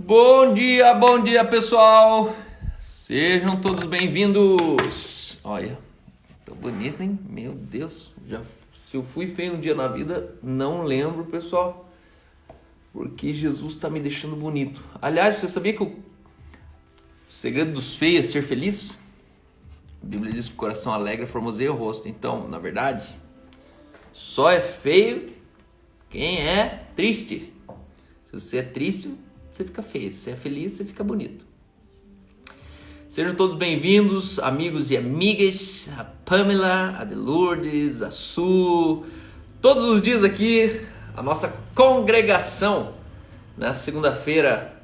Bom dia pessoal! Sejam todos bem-vindos! Olha, tô bonito, hein? Meu Deus, se eu fui feio um dia na vida, não lembro, pessoal, porque Jesus tá me deixando bonito. Aliás, você sabia que o segredo dos feios é ser feliz? A Bíblia diz que o coração alegre formoseia o rosto. Então, na verdade, só é feio quem é triste. Se você é triste, você fica feio. Se você é feliz, você fica bonito. Sejam todos bem-vindos, amigos e amigas. A Pamela, a Lourdes, a Su. Todos os dias aqui, a nossa congregação. Na segunda-feira,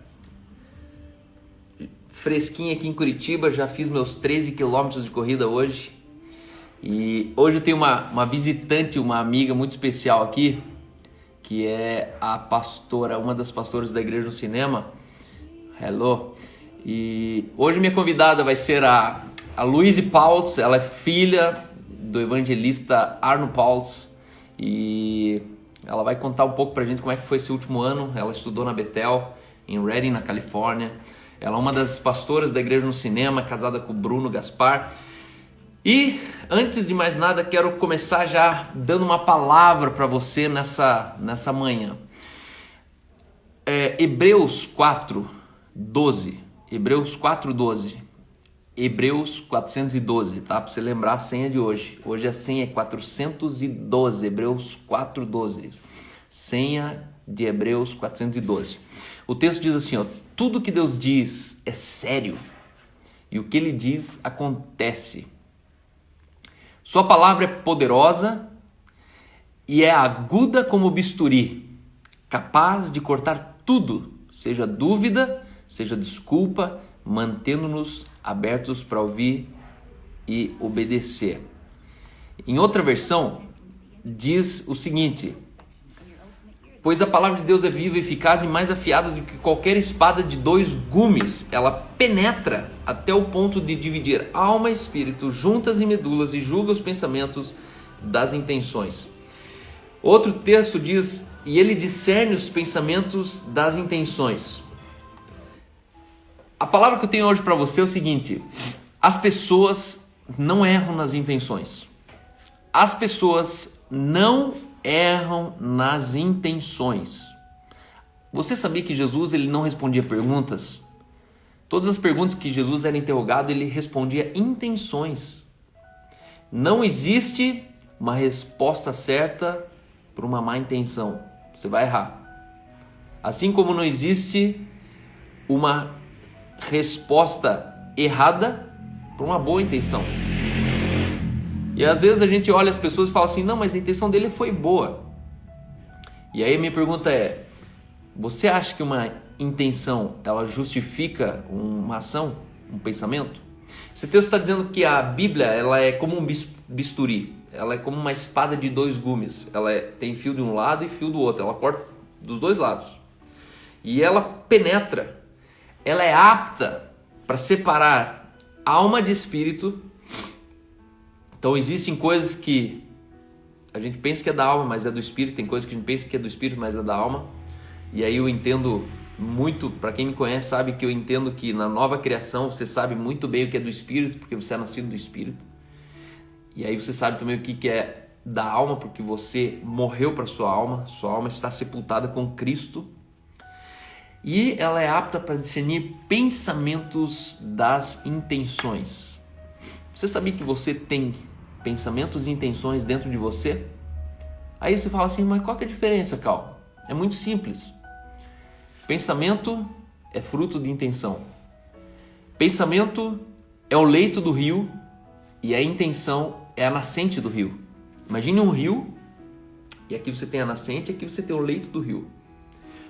fresquinha aqui em Curitiba. Já fiz meus 13 quilômetros de corrida hoje. E hoje eu tenho uma visitante, uma amiga muito especial aqui, que é a pastora, uma das pastoras da Igreja no Cinema. Hello. E hoje minha convidada vai ser a Louise Pauls. Ela é filha do evangelista Arno Pauls e ela vai contar um pouco pra gente como é que foi esse último ano. Ela estudou na Bethel, em Redding, na Califórnia. Ela é uma das pastoras da Igreja no Cinema, casada com o Bruno Gaspar. E antes de mais nada, quero começar já dando uma palavra para você nessa manhã. Hebreus 4:12. Hebreus 4:12. Hebreus 412, tá? Para você lembrar a senha de hoje. Hoje a senha é 412. Hebreus 4:12. Senha de Hebreus 412. O texto diz assim, ó: tudo que Deus diz é sério e o que Ele diz acontece. Sua palavra é poderosa e é aguda como bisturi, capaz de cortar tudo, seja dúvida, seja desculpa, mantendo-nos abertos para ouvir e obedecer. Em outra versão, diz o seguinte: pois a palavra de Deus é viva, eficaz e mais afiada do que qualquer espada de dois gumes. Ela penetra até o ponto de dividir alma e espírito, juntas e medulas, e julga os pensamentos das intenções. Outro texto diz: e ele discerne os pensamentos das intenções. A palavra que eu tenho hoje para você é o seguinte: as pessoas não erram nas intenções. As pessoas não erram nas intenções. Você sabia que Jesus ele não respondia perguntas? Todas as perguntas que Jesus era interrogado, ele respondia intenções. Não existe uma resposta certa para uma má intenção. Você vai errar. Assim como não existe uma resposta errada para uma boa intenção. E às vezes a gente olha as pessoas e fala assim: não, mas a intenção dele foi boa. E aí a minha pergunta é: você acha que uma intenção ela justifica uma ação, um pensamento? Esse texto está dizendo que a Bíblia ela é como um bisturi, ela é como uma espada de dois gumes. Ela tem fio de um lado e fio do outro, ela corta dos dois lados. E ela penetra, ela é apta para separar alma de espírito. Então existem coisas que a gente pensa que é da alma, mas é do espírito. Tem coisas que a gente pensa que é do espírito, mas é da alma. E aí eu entendo muito, para quem me conhece sabe que eu entendo que na nova criação você sabe muito bem o que é do espírito, porque você é nascido do espírito. E aí você sabe também o que é da alma, porque você morreu para sua alma está sepultada com Cristo. E ela é apta para discernir pensamentos das intenções. Você sabia que você tem pensamentos e intenções dentro de você? Aí você fala assim: mas qual que é a diferença, Cal? É muito simples. Pensamento é fruto de intenção. Pensamento é o leito do rio e a intenção é a nascente do rio. Imagine um rio e aqui você tem a nascente e aqui você tem o leito do rio.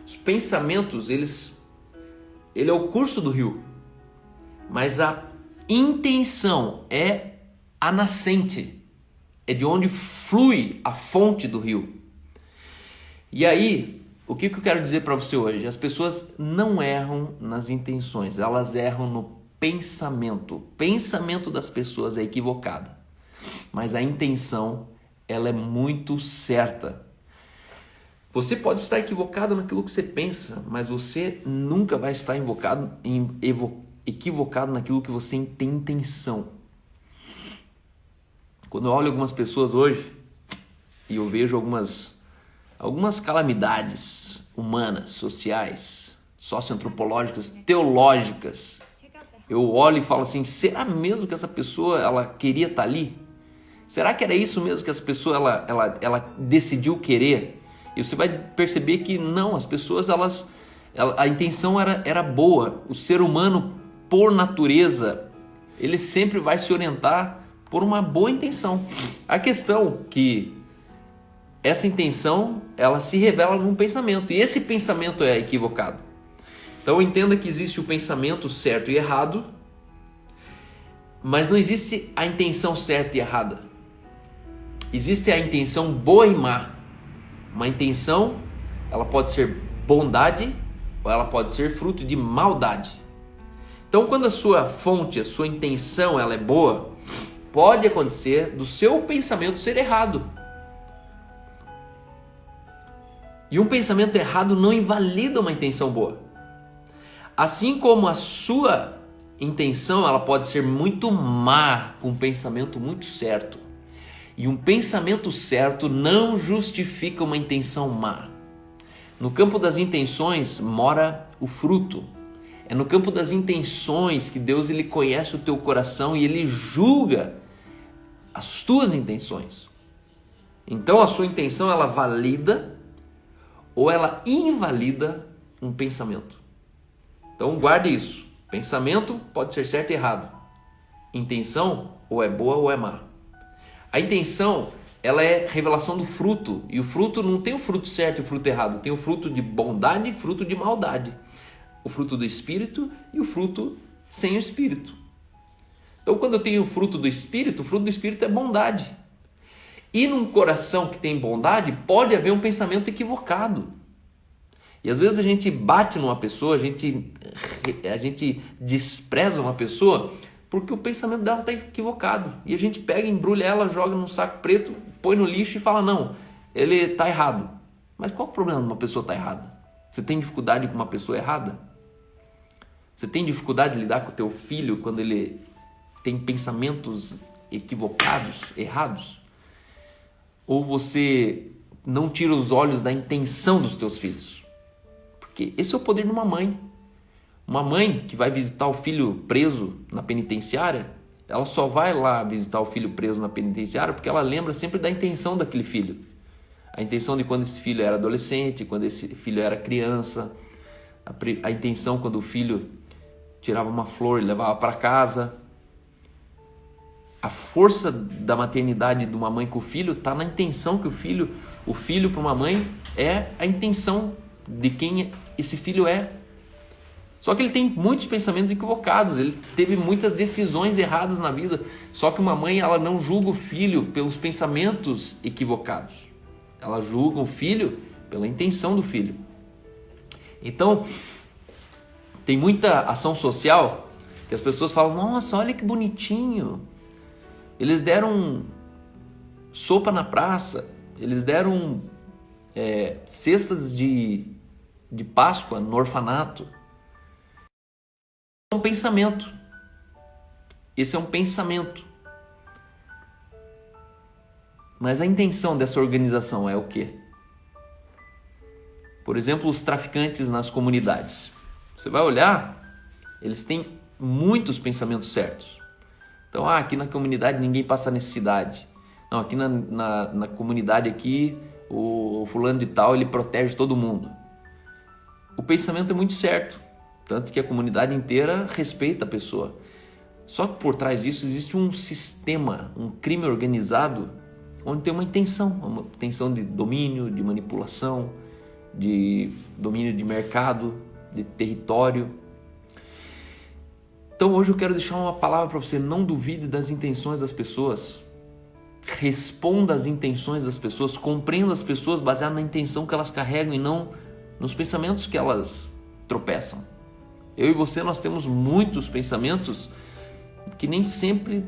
Os pensamentos, ele é o curso do rio, mas a intenção é a nascente, é de onde flui a fonte do rio. E aí, o que eu quero dizer para você hoje? As pessoas não erram nas intenções, elas erram no pensamento. O pensamento das pessoas é equivocado, mas a intenção ela é muito certa. Você pode estar equivocado naquilo que você pensa, mas você nunca vai estar equivocado naquilo que você tem intenção. Quando eu olho algumas pessoas hoje e eu vejo algumas calamidades humanas, sociais, socioantropológicas, teológicas, eu olho e falo assim, será mesmo que essa pessoa ela queria estar ali? Será que era isso mesmo que essa pessoa ela decidiu querer? E você vai perceber que não, as pessoas a intenção era boa. O ser humano, por natureza, ele sempre vai se orientar por uma boa intenção. A questão é que essa intenção ela se revela num pensamento e esse pensamento é equivocado. Então entenda que existe o pensamento certo e errado, mas não existe a intenção certa e errada. Existe a intenção boa e má. Uma intenção, ela pode ser bondade ou ela pode ser fruto de maldade. Então, quando a sua fonte, a sua intenção, ela é boa, pode acontecer do seu pensamento ser errado. E um pensamento errado não invalida uma intenção boa. Assim como a sua intenção, ela pode ser muito má com um pensamento muito certo. E um pensamento certo não justifica uma intenção má. No campo das intenções mora o fruto. É no campo das intenções que Deus ele conhece o teu coração e ele julga as tuas intenções. Então a sua intenção ela valida ou ela invalida um pensamento. Então guarde isso. Pensamento pode ser certo e errado. Intenção ou é boa ou é má. A intenção, ela é revelação do fruto. E o fruto não tem o fruto certo e o fruto errado. Tem o fruto de bondade e fruto de maldade. O fruto do Espírito e o fruto sem o Espírito. Então, quando eu tenho o fruto do Espírito é bondade. E num coração que tem bondade, pode haver um pensamento equivocado. E às vezes a gente bate numa pessoa, a gente despreza uma pessoa porque o pensamento dela está equivocado. E a gente pega, embrulha ela, joga num saco preto, põe no lixo e fala, não, ele está errado. Mas qual é o problema de uma pessoa estar errada? Você tem dificuldade com uma pessoa errada? Você tem dificuldade de lidar com o teu filho quando ele tem pensamentos equivocados, errados? Ou você não tira os olhos da intenção dos teus filhos? Porque esse é o poder de uma mãe. Uma mãe que vai visitar o filho preso na penitenciária, ela só vai lá visitar o filho preso na penitenciária porque ela lembra sempre da intenção daquele filho. A intenção de quando esse filho era adolescente, quando esse filho era criança, a intenção quando o filho tirava uma flor e levava para casa. A força da maternidade de uma mãe com o filho está na intenção que o filho para uma mãe é a intenção de quem esse filho é. Só que ele tem muitos pensamentos equivocados, ele teve muitas decisões erradas na vida. Só que uma mãe ela não julga o filho pelos pensamentos equivocados. Ela julga o filho pela intenção do filho. Então, tem muita ação social que as pessoas falam, nossa, olha que bonitinho. Eles deram sopa na praça, eles deram cestas de Páscoa no orfanato. É um pensamento. Esse é um pensamento. Mas a intenção dessa organização é o quê? Por exemplo, os traficantes nas comunidades. Você vai olhar, eles têm muitos pensamentos certos. Então, aqui na comunidade ninguém passa necessidade. Não, aqui na comunidade aqui, o fulano de tal, ele protege todo mundo. O pensamento é muito certo. Tanto que a comunidade inteira respeita a pessoa. Só que por trás disso existe um sistema, um crime organizado, onde tem uma intenção de domínio, de manipulação, de domínio de mercado, de território. Então hoje eu quero deixar uma palavra para você, não duvide das intenções das pessoas. Responda às intenções das pessoas, compreenda as pessoas baseado na intenção que elas carregam e não nos pensamentos que elas tropeçam. Eu e você, nós temos muitos pensamentos que nem sempre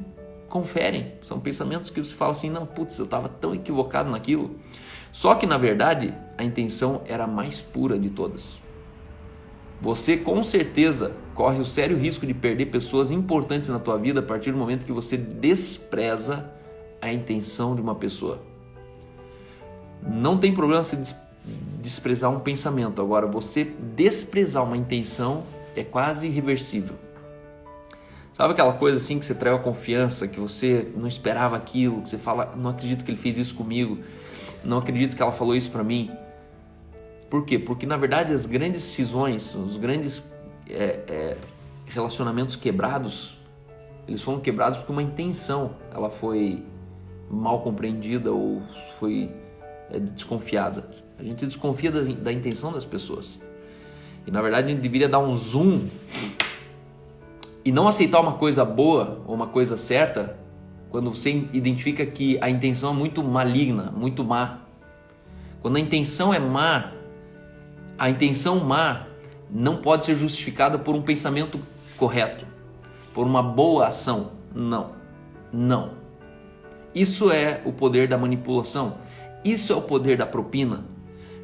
conferem. São pensamentos que você fala assim, não, putz, eu estava tão equivocado naquilo. Só que, na verdade, a intenção era a mais pura de todas. Você, com certeza, corre o sério risco de perder pessoas importantes na tua vida a partir do momento que você despreza a intenção de uma pessoa. Não tem problema você desprezar um pensamento. Agora, você desprezar uma intenção é quase irreversível. Sabe aquela coisa assim que você traiu a confiança, que você não esperava aquilo, que você fala, não acredito que ele fez isso comigo, não acredito que ela falou isso pra mim. Por quê? Porque na verdade as grandes cisões, os grandes relacionamentos quebrados, eles foram quebrados porque uma intenção ela foi mal compreendida ou foi desconfiada. A gente desconfia da intenção das pessoas. E na verdade a gente deveria dar um zoom e não aceitar uma coisa boa ou uma coisa certa quando você identifica que a intenção é muito maligna, muito má. Quando a intenção é má, a intenção má não pode ser justificada por um pensamento correto, por uma boa ação. Não, não. Isso é o poder da manipulação. Isso é o poder da propina.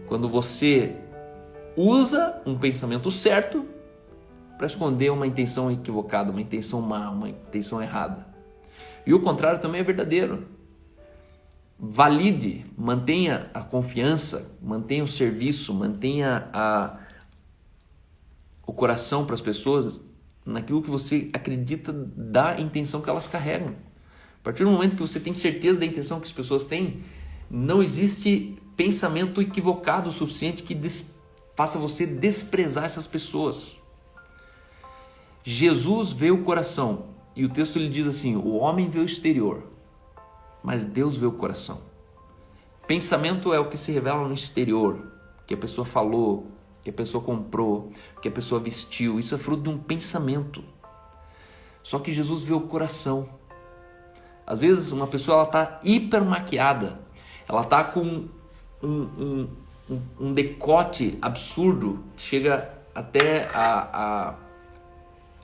Quando você usa um pensamento certo para esconder uma intenção equivocada, uma intenção má, uma intenção errada. E o contrário também é verdadeiro. Valide, mantenha a confiança, mantenha o serviço, mantenha o coração para as pessoas naquilo que você acredita da intenção que elas carregam. A partir do momento que você tem certeza da intenção que as pessoas têm, não existe pensamento equivocado o suficiente que faça você desprezar essas pessoas. Jesus vê o coração e o texto lhe diz assim, o homem vê o exterior, mas Deus vê o coração. Pensamento é o que se revela no exterior, que a pessoa falou, que a pessoa comprou, que a pessoa vestiu. Isso é fruto de um pensamento. Só que Jesus vê o coração. Às vezes uma pessoa está hiper maquiada, ela está com um decote absurdo, que chega até a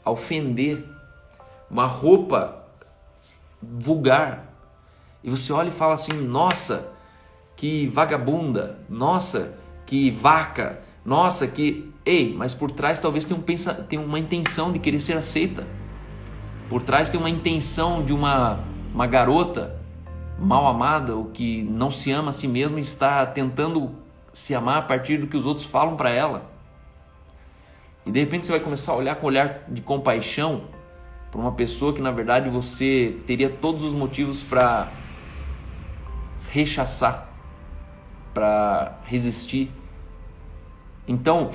ofender, uma roupa vulgar. E você olha e fala assim, nossa, que vagabunda, nossa, que vaca, nossa, que... Ei, mas por trás talvez tenha uma intenção de querer ser aceita. Por trás tem uma intenção de uma garota mal amada, ou que não se ama a si mesma e está tentando se amar a partir do que os outros falam para ela. E de repente você vai começar a olhar com um olhar de compaixão para uma pessoa que na verdade você teria todos os motivos para rechaçar, para resistir. Então,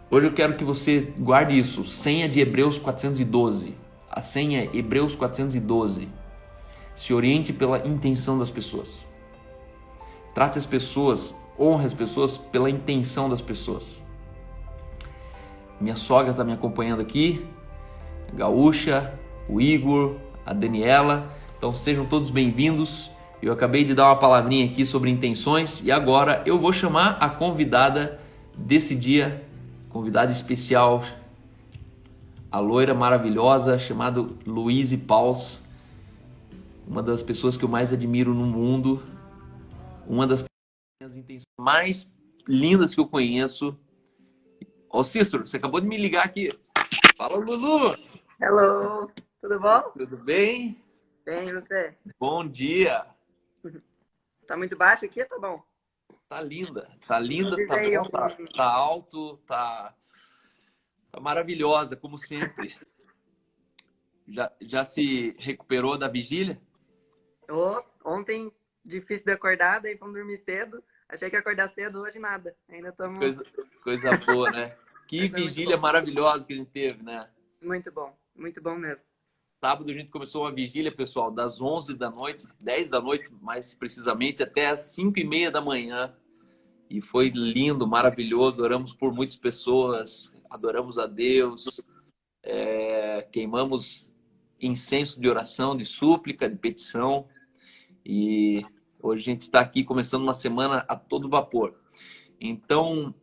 hoje eu quero que você guarde isso, senha de Hebreus 412. A senha é Hebreus 412. Se oriente pela intenção das pessoas. Trate as pessoas, honre as pessoas pela intenção das pessoas. Minha sogra está me acompanhando aqui, a Gaúcha, o Igor, a Daniela. Então sejam todos bem-vindos. Eu acabei de dar uma palavrinha aqui sobre intenções e agora eu vou chamar a convidada desse dia, convidada especial, a loira maravilhosa chamada Louise Pauls, uma das pessoas que eu mais admiro no mundo, uma das minhas intenções mais lindas que eu conheço. Ô Cícero, você acabou de me ligar aqui. Fala, Lulu! Hello, tudo bom? Tudo bem? Bem, e você? Bom dia! Tá muito baixo aqui? Tá bom. Tá linda, tá Avisei bom, tá alto, tá maravilhosa, como sempre. Já se recuperou da vigília? Ontem, difícil de acordar, daí fomos dormir cedo. Achei que ia acordar cedo, hoje nada. Ainda estamos... Coisa boa, né? Que vigília maravilhosa que a gente teve, né? Muito bom mesmo. Sábado a gente começou uma vigília, pessoal, das 11 da noite, 10 da noite, mais precisamente, até as 5:30 da manhã. E foi lindo, maravilhoso. Oramos por muitas pessoas, adoramos a Deus, queimamos incenso de oração, de súplica, de petição. E hoje a gente está aqui começando uma semana a todo vapor. Então,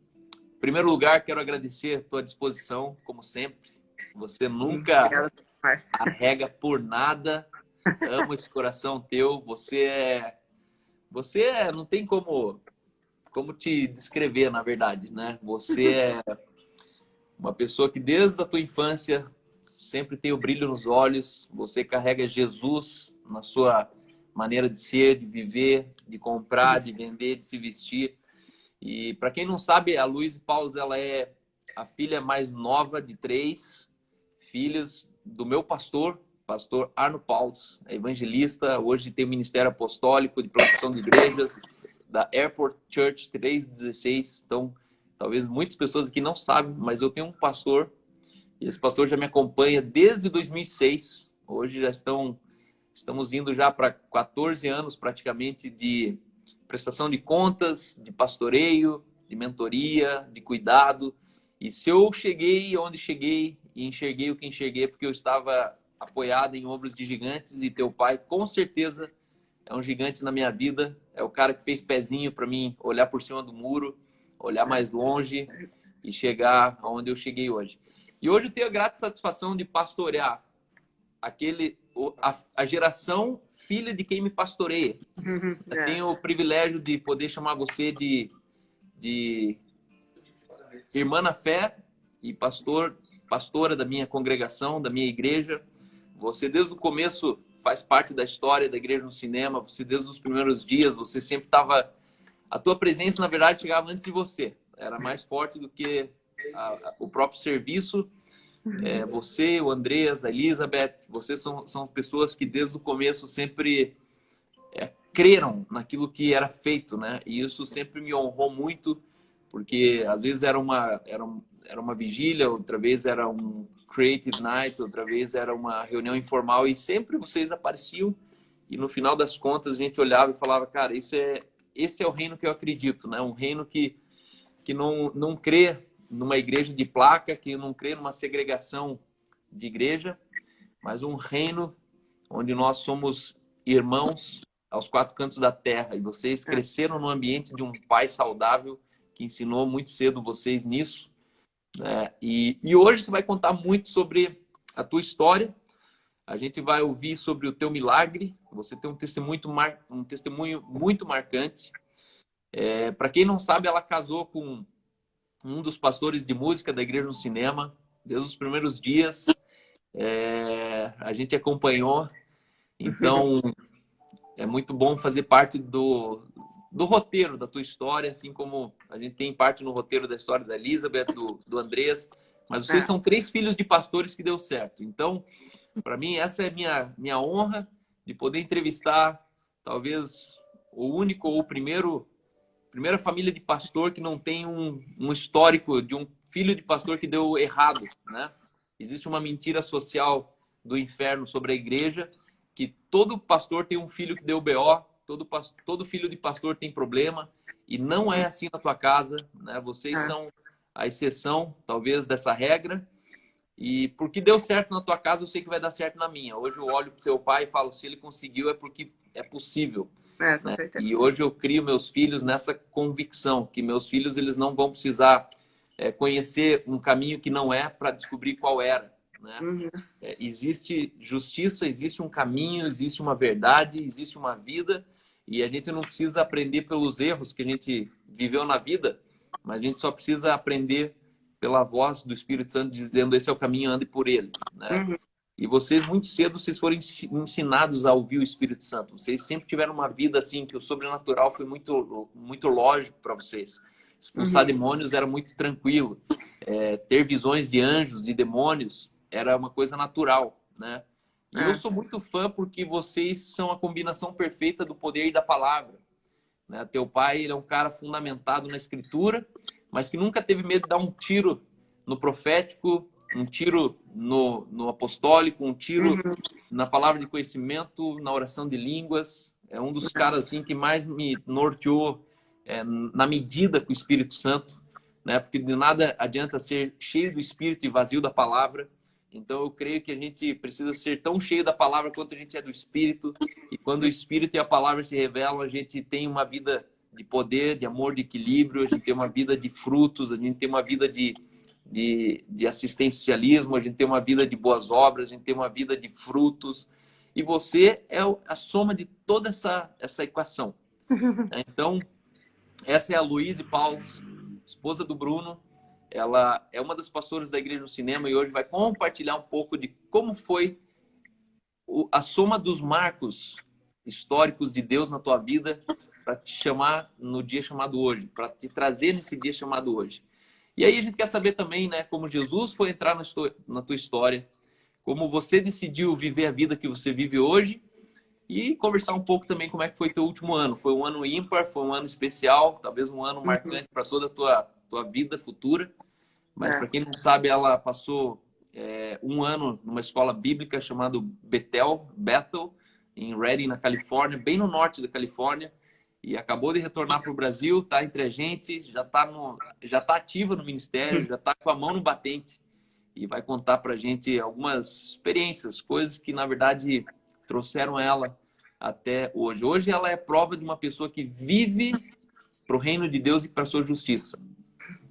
em primeiro lugar, quero agradecer a tua disposição, como sempre. Você nunca arrega por nada. Amo esse coração teu. Não tem como te descrever, na verdade, né? Você é uma pessoa que desde a tua infância sempre tem o brilho nos olhos. Você carrega Jesus na sua maneira de ser, de viver, de comprar, de vender, de se vestir. E para quem não sabe, a Luísa Paus, ela é a filha mais nova de 3 filhos do meu pastor Arno Paus, é evangelista, hoje tem o Ministério Apostólico de Plantação de Igrejas, da Airport Church 316. Então, talvez muitas pessoas aqui não sabem, mas eu tenho um pastor, e esse pastor já me acompanha desde 2006. Hoje estamos indo já para 14 anos praticamente de prestação de contas, de pastoreio, de mentoria, de cuidado. E se eu cheguei onde cheguei e enxerguei o que enxerguei, porque eu estava apoiado em ombros de gigantes, e teu pai com certeza é um gigante na minha vida. É o cara que fez pezinho para mim olhar por cima do muro, olhar mais longe e chegar aonde eu cheguei hoje. E hoje eu tenho a grata satisfação de pastorear a geração filha de quem me pastoreia. Eu tenho o privilégio de poder chamar você de irmã na fé e pastora da minha congregação, da minha igreja. Você desde o começo faz parte da história da Igreja no Cinema. Você desde os primeiros dias, você sempre estava... A tua presença, na verdade, chegava antes de você. Era mais forte do que o próprio serviço. Você, o Andreas, a Elizabeth, vocês são pessoas que desde o começo sempre creram naquilo que era feito, né? E isso sempre me honrou muito, porque às vezes era uma vigília, outra vez era um Creative Night, outra vez era uma reunião informal, e sempre vocês apareciam, e no final das contas a gente olhava e falava, cara, esse é o reino que eu acredito, né? Um reino que não crê numa igreja de placa, que não crê numa segregação de igreja, mas um reino onde nós somos irmãos aos 4 cantos da terra. E vocês cresceram no ambiente de um pai saudável que ensinou muito cedo vocês nisso, né? E hoje você vai contar muito sobre a tua história. A gente vai ouvir sobre o teu milagre. Você tem um testemunho muito marcante. Para quem não sabe, ela casou com um dos pastores de música da Igreja no Cinema. Desde os primeiros dias, a gente acompanhou. Então, é muito bom fazer parte do roteiro da tua história, assim como a gente tem parte no roteiro da história da Elizabeth, do Andreas. Mas vocês são 3 filhos de pastores que deu certo. Então, para mim, essa é minha honra de poder entrevistar talvez o único ou primeira família de pastor que não tem um histórico de um filho de pastor que deu errado, né? Existe uma mentira social do inferno sobre a igreja, que todo pastor tem um filho que deu BO, todo filho de pastor tem problema, e não é assim na tua casa, né? Vocês são a exceção, talvez, dessa regra. E porque deu certo na tua casa, eu sei que vai dar certo na minha. Hoje eu olho pro teu pai e falo, se ele conseguiu é porque é possível. Com certeza. E hoje eu crio meus filhos nessa convicção, que meus filhos eles não vão precisar conhecer um caminho que não é para descobrir qual era, né? Existe justiça, existe um caminho, existe uma verdade, existe uma vida, e a gente não precisa aprender pelos erros que a gente viveu na vida, mas a gente só precisa aprender pela voz do Espírito Santo dizendo esse é o caminho, ande por ele, né? E vocês, muito cedo, vocês foram ensinados a ouvir o Espírito Santo. Vocês sempre tiveram uma vida assim, que o sobrenatural foi muito, muito lógico para vocês. Expulsar demônios era muito tranquilo. Ter visões de anjos, de demônios, era uma coisa natural, né? E eu sou muito fã porque vocês são a combinação perfeita do poder e da palavra, né? Teu pai, ele é um cara fundamentado na Escritura, mas que nunca teve medo de dar um tiro no profético, um tiro no apostólico, um tiro na palavra de conhecimento, na oração de línguas. É um dos caras assim que mais me norteou na medida com o Espírito Santo, né? Porque de nada adianta ser cheio do Espírito e vazio da palavra. Então eu creio que a gente precisa ser tão cheio da palavra quanto a gente é do Espírito. E quando o Espírito e a palavra se revelam, a gente tem uma vida de poder, de amor, de equilíbrio, a gente tem uma vida de frutos, a gente tem uma vida de assistencialismo, a gente tem uma vida de boas obras, a gente tem uma vida de frutos. e você é a soma de toda essa equação. Então, essa é a Luíse Pauls, esposa do Bruno. Ela é uma das pastoras da Igreja do Cinema e hoje vai compartilhar um pouco de como foi a soma dos marcos históricos de Deus na tua vida para te chamar no dia chamado hoje, para te trazer nesse dia chamado hoje. E aí a gente quer saber também, né, como Jesus foi entrar na tua história, como você decidiu viver a vida que você vive hoje e conversar um pouco também como é que foi teu último ano. Foi um ano ímpar, foi um ano especial, talvez um ano Uhum. marcante para toda a tua vida futura. Mas para É. quem não sabe, ela passou um ano numa escola bíblica chamada Bethel, em Redding, na Califórnia, bem no norte da Califórnia, e acabou de retornar para o Brasil, está entre a gente, já tá ativa no ministério, já está com a mão no batente e vai contar para a gente algumas experiências, coisas que na verdade trouxeram ela até hoje. Hoje ela é prova de uma pessoa que vive para o reino de Deus e para a sua justiça.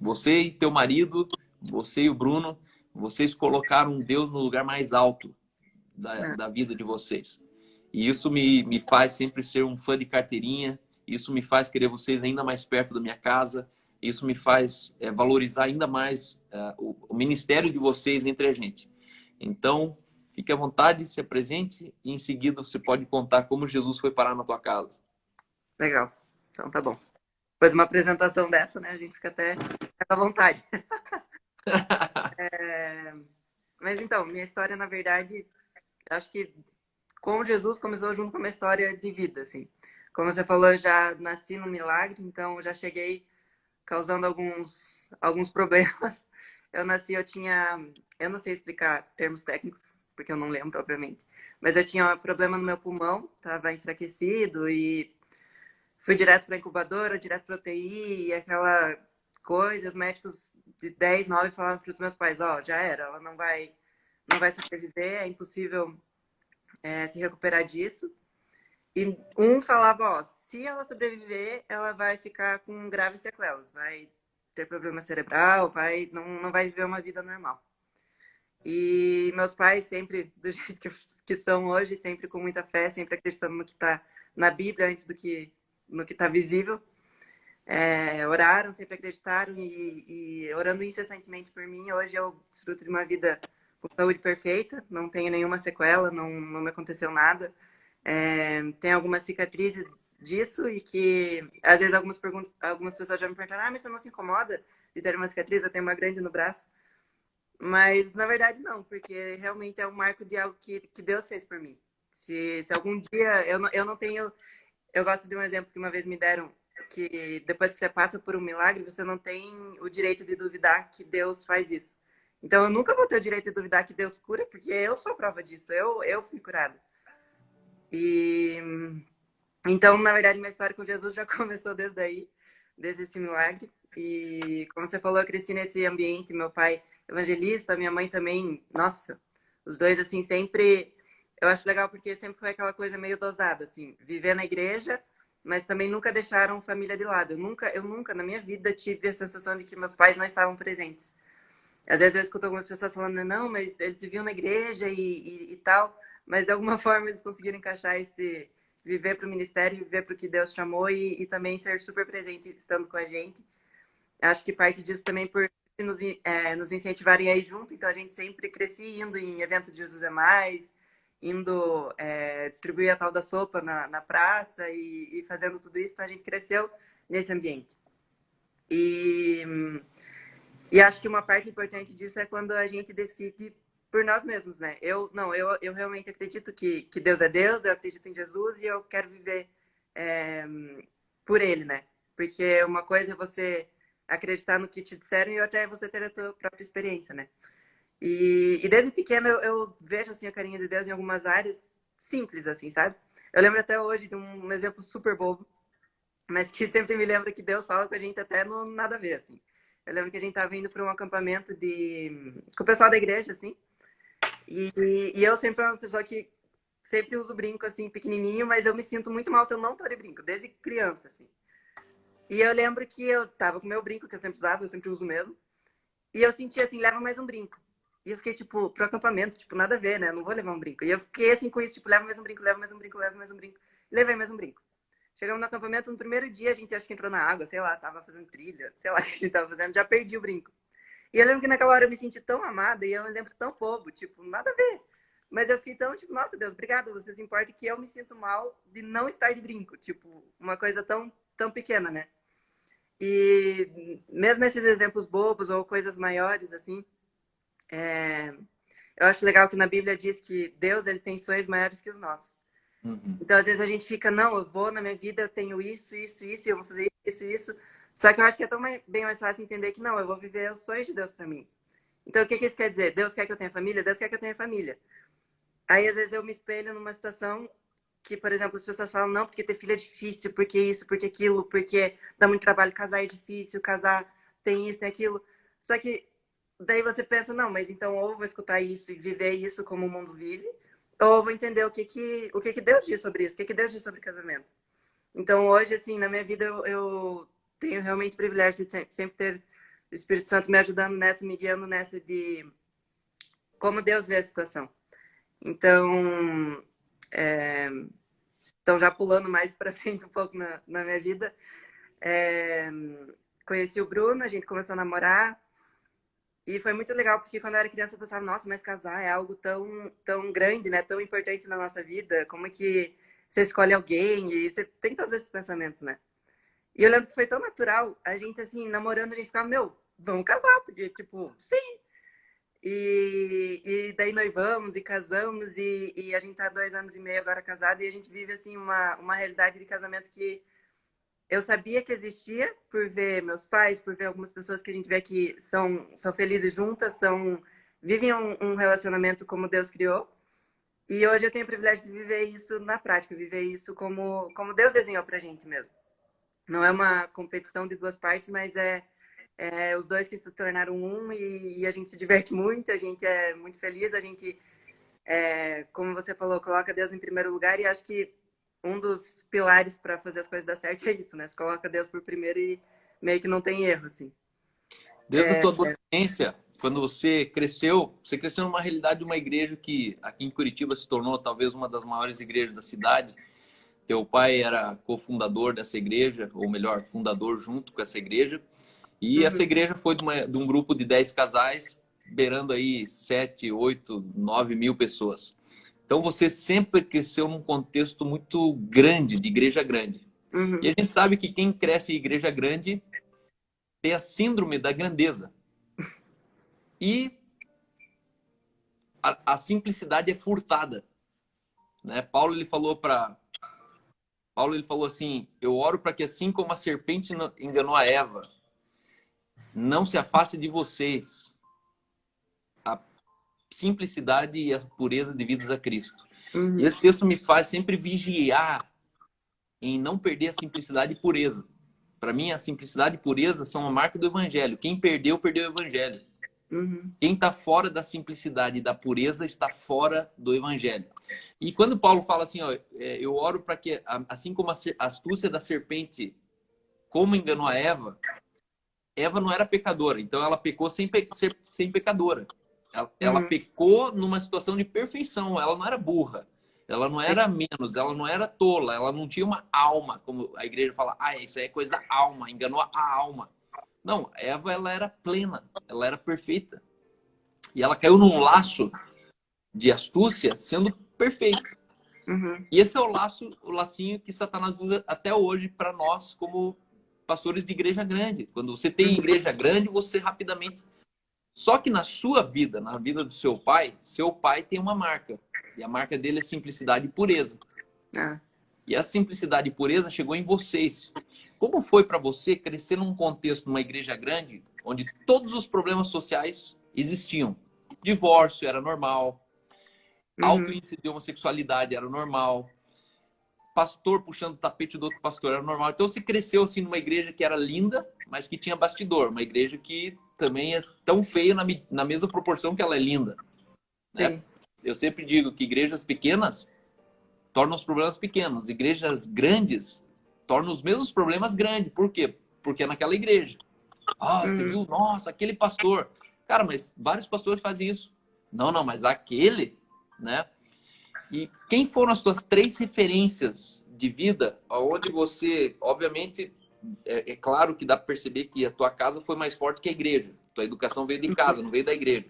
Você e teu marido, você e o Bruno, vocês colocaram Deus no lugar mais alto É. da vida de vocês. E isso me faz sempre ser um fã de carteirinha, isso me faz querer vocês ainda mais perto da minha casa, isso me faz valorizar ainda mais o ministério de vocês entre a gente. Então, fique à vontade, se apresente e em seguida você pode contar como Jesus foi parar na tua casa. Legal. Então tá bom. Depois de uma apresentação dessa, né? A gente fica até à vontade. Mas então, minha história, na verdade, acho que com Jesus começou junto com uma história de vida, assim. Como você falou, eu já nasci num milagre, então eu já cheguei causando alguns problemas. Eu nasci, eu não sei explicar termos técnicos, porque eu não lembro, obviamente, mas eu tinha um problema no meu pulmão, estava enfraquecido e fui direto para a incubadora, direto para UTI, e aquela coisa, os médicos de 10, 9 falavam para os meus pais, ó, já era, ela não vai sobreviver, é impossível se recuperar disso. E um falava, ó, se ela sobreviver, ela vai ficar com graves sequelas, vai ter problema cerebral, não vai viver uma vida normal. E meus pais sempre, do jeito que são hoje, sempre com muita fé, sempre acreditando no que está na Bíblia antes do que no que está visível, oraram, sempre acreditaram e orando incessantemente por mim. Hoje eu desfruto de uma vida com saúde perfeita, não tenho nenhuma sequela, não me aconteceu nada. Tem algumas cicatrizes disso e que às vezes algumas pessoas já me perguntaram, mas você não se incomoda de ter uma cicatriz? Eu tenho uma grande no braço. Mas na verdade não, porque realmente é um marco de algo que Deus fez por mim. Se algum dia eu não tenho. Eu gosto de um exemplo que uma vez me deram, que depois que você passa por um milagre, você não tem o direito de duvidar que Deus faz isso. Então eu nunca vou ter o direito de duvidar que Deus cura, porque eu sou a prova disso, eu fui curada. E então, na verdade, minha história com Jesus já começou desde aí, desde esse milagre. E como você falou, eu cresci nesse ambiente, meu pai evangelista, minha mãe também, nossa, os dois assim sempre, eu acho legal porque sempre foi aquela coisa meio dosada, assim, viver na igreja, mas também nunca deixaram família de lado. Eu nunca na minha vida tive a sensação de que meus pais não estavam presentes. Às vezes eu escuto algumas pessoas falando, não, mas eles viviam na igreja e tal, mas de alguma forma eles conseguiram encaixar esse viver para o ministério, viver para o que Deus chamou e também ser super presente estando com a gente. Acho que parte disso também por nos incentivarem a ir junto, então a gente sempre crescia indo em evento de Jesus é Mais, indo distribuir a tal da sopa na praça e fazendo tudo isso, então a gente cresceu nesse ambiente. E acho que uma parte importante disso é quando a gente decide por nós mesmos, né? Eu realmente acredito que Deus é Deus, eu acredito em Jesus e eu quero viver por Ele, né? Porque uma coisa é você acreditar no que te disseram e outra é você ter a tua própria experiência, né? E desde pequena eu vejo assim, a carinha de Deus em algumas áreas simples, assim, sabe? Eu lembro até hoje de um exemplo super bobo, mas que sempre me lembra que Deus fala com a gente até no nada a ver, assim. Eu lembro que a gente estava indo para um acampamento com o pessoal da igreja, assim, e eu sempre fui uma pessoa que sempre uso brinco, assim, pequenininho, mas eu me sinto muito mal se eu não tô de brinco, desde criança, assim. E eu lembro que eu tava com meu brinco, que eu sempre usava, eu sempre uso mesmo, e eu sentia assim, leva mais um brinco. E eu fiquei, tipo, pro acampamento, tipo, nada a ver, né? Eu não vou levar um brinco. E eu fiquei assim com isso, tipo, leva mais um brinco, leva mais um brinco, leva mais um brinco. E levei mais um brinco. Chegamos no acampamento, no primeiro dia a gente acho que entrou na água, sei lá, tava fazendo trilha, sei lá o que a gente tava fazendo, já perdi o brinco. E eu lembro que naquela hora eu me senti tão amada e é um exemplo tão bobo, tipo, nada a ver. Mas eu fiquei tão, tipo, nossa Deus, obrigado, você se importa que eu me sinto mal de não estar de brinco, tipo, uma coisa tão pequena, né? E mesmo nesses exemplos bobos ou coisas maiores, assim, eu acho legal que na Bíblia diz que Deus, ele tem sonhos maiores que os nossos. Uhum. Então, às vezes a gente fica, não, eu vou na minha vida, eu tenho isso, isso, isso, e eu vou fazer isso, isso. Só que eu acho que é tão bem mais fácil entender que não, eu vou viver os sonhos de Deus para mim. Então, o que isso quer dizer? Deus quer que eu tenha família? Deus quer que eu tenha família. Aí, às vezes, eu me espelho numa situação que, por exemplo, as pessoas falam, não, porque ter filho é difícil, porque isso, porque aquilo, porque dá muito trabalho, casar é difícil, casar tem isso, tem aquilo. Só que daí você pensa, não, mas então ou eu vou escutar isso e viver isso como o mundo vive, ou eu vou entender o que que Deus diz sobre isso, o que que Deus diz sobre casamento. Então, hoje, assim, na minha vida, eu tenho realmente o privilégio de sempre ter o Espírito Santo me ajudando nessa, me guiando nessa de como Deus vê a situação. Então, é, então já pulando mais para frente um pouco na minha vida, é, conheci o Bruno, a gente começou a namorar e foi muito legal porque quando eu era criança eu pensava, nossa, mas casar é algo tão grande, né? Tão importante na nossa vida. Como é que você escolhe alguém e você tem todos esses pensamentos, né? E eu lembro que foi tão natural, a gente assim, namorando, a gente ficava, meu, vamos casar, porque tipo, sim. E daí noivamos e casamos e a gente tá 2 anos e meio agora casado e a gente vive assim uma realidade de casamento que eu sabia que existia por ver meus pais, por ver algumas pessoas que a gente vê que são felizes juntas, vivem um relacionamento como Deus criou. E hoje eu tenho o privilégio de viver isso na prática, viver isso como Deus desenhou pra gente mesmo. Não é uma competição de duas partes, mas é os dois que se tornaram um e a gente se diverte muito, a gente é muito feliz, a gente, como você falou, coloca Deus em primeiro lugar e acho que um dos pilares para fazer as coisas dar certo é isso, né? Você coloca Deus por primeiro e meio que não tem erro, assim. Desde a tua adolescência, quando você cresceu numa realidade de uma igreja que aqui em Curitiba se tornou talvez uma das maiores igrejas da cidade. Teu pai era cofundador dessa igreja, ou melhor, fundador junto com essa igreja. E essa Uhum, igreja foi de um grupo de 10 casais, beirando aí 7, 8, 9 mil pessoas. Então você sempre cresceu num contexto muito grande, de igreja grande. E uhum, a gente sabe que quem cresce em igreja grande tem a síndrome da grandeza. E a simplicidade é furtada, né? Paulo ele falou assim: "Eu oro para que assim como a serpente enganou a Eva, não se afaste de vocês a simplicidade e a pureza devidas a Cristo." E uhum. esse texto me faz sempre vigiar em não perder a simplicidade e pureza. Para mim, a simplicidade e pureza são a marca do evangelho. Quem perdeu, perdeu o evangelho. Uhum. Quem está fora da simplicidade e da pureza está fora do evangelho. E quando Paulo fala assim, ó, eu oro para que, assim como a astúcia da serpente, como enganou a Eva, Eva não era pecadora, então ela pecou ser sem pecadora. Ela Uhum. pecou numa situação de perfeição, ela não era burra, ela não Sim. era menos, ela não era tola, ela não tinha uma alma, como a igreja fala, isso aí é coisa da alma, enganou a alma. Não, Eva ela era plena, ela era perfeita. E ela caiu num laço de astúcia sendo perfeita. Uhum. E esse é o lacinho que Satanás usa até hoje para nós como pastores de igreja grande. Quando você tem Uhum. igreja grande, você rapidamente. Só que na sua vida, na vida do seu pai tem uma marca. E a marca dele é simplicidade e pureza. Ah. E a simplicidade e pureza chegou em vocês. Como foi para você crescer num contexto, numa igreja grande, onde todos os problemas sociais existiam? Divórcio era normal, alto Uhum. índice de homossexualidade era normal, pastor puxando o tapete do outro pastor era normal. Então você cresceu assim numa igreja que era linda, mas que tinha bastidor. Uma igreja que também é tão feia na mesma proporção que ela é linda, né? Sim. Eu sempre digo que igrejas pequenas tornam os problemas pequenos. Igrejas grandes tornam os mesmos problemas grandes. Por quê? Porque é naquela igreja. Ah, você Uhum. viu? Nossa, aquele pastor. Cara, mas vários pastores fazem isso. Não, não, mas aquele, né? E quem foram as tuas três referências de vida, onde você, obviamente, é claro que dá para perceber que a tua casa foi mais forte que a igreja. Tua educação veio de casa, não veio da igreja.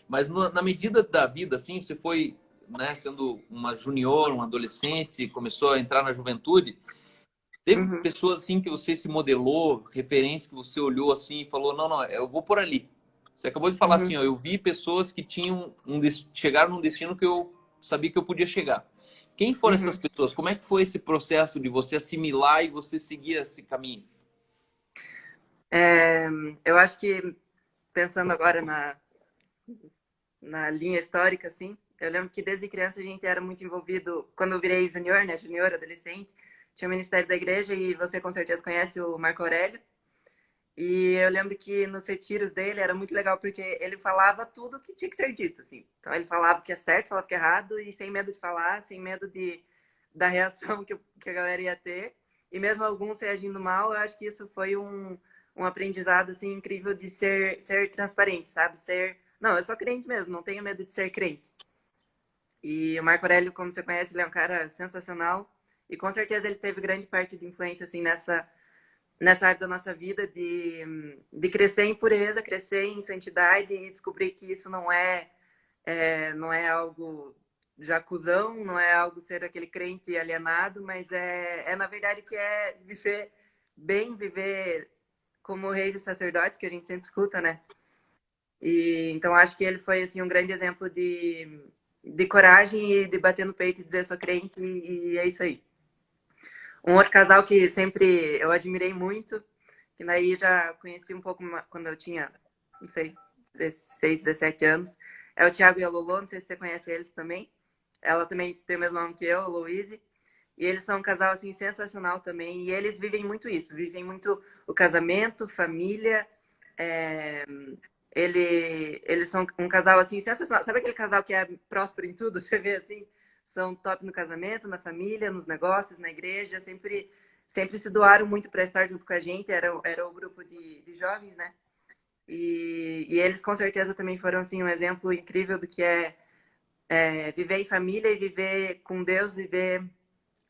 Mas na medida da vida, assim, você foi, né, sendo uma junior, um adolescente, começou a entrar na juventude. Teve Uhum, pessoas assim que você se modelou, referências que você olhou assim e falou, não, não, eu vou por ali. Você acabou de falar assim, uhum, ó, eu vi pessoas que tinham chegaram num destino que eu sabia que eu podia chegar. Quem foram essas uhum. pessoas? Como é que foi esse processo de você assimilar e você seguir esse caminho? É, eu acho que, pensando agora na linha histórica, assim, eu lembro que desde criança a gente era muito envolvido, quando eu virei junior, né, junior, adolescente, tinha o Ministério da Igreja e você com certeza conhece o Marco Aurélio. E eu lembro que nos retiros dele era muito legal porque ele falava tudo que tinha que ser dito, assim. Então ele falava o que é certo, falava o que é errado e sem medo de falar, sem medo da reação que a galera ia ter. E mesmo alguns reagindo mal, eu acho que isso foi um aprendizado assim incrível de ser transparente, sabe? Não, eu sou crente mesmo, não tenho medo de ser crente. E o Marco Aurélio, como você conhece, ele é um cara sensacional e com certeza ele teve grande parte de influência assim nessa área da nossa vida de crescer em pureza, crescer em santidade e descobrir que isso não é algo jacuzão, não é algo ser aquele crente alienado, mas na verdade que é viver bem, viver como reis e sacerdotes, que a gente sempre escuta, né? E então acho que ele foi assim um grande exemplo de coragem e de bater no peito e dizer sou crente e é isso aí. Um outro casal que sempre eu admirei muito, que daí eu já conheci um pouco quando eu tinha, não sei, 16, 17 anos, é o Thiago e a Lolo, não sei se você conhece eles também. Ela também tem o mesmo nome que eu, a Louise. E eles são um casal assim sensacional também. E eles vivem muito isso, vivem muito o casamento, família. É... Eles são um casal assim sensacional. Sabe aquele casal que é próspero em tudo? Você vê assim? São top no casamento, na família, nos negócios, na igreja. Sempre se doaram muito para estar junto com a gente. Era o grupo de jovens, né? E eles com certeza também foram assim um exemplo incrível do que é viver em família e viver com Deus, viver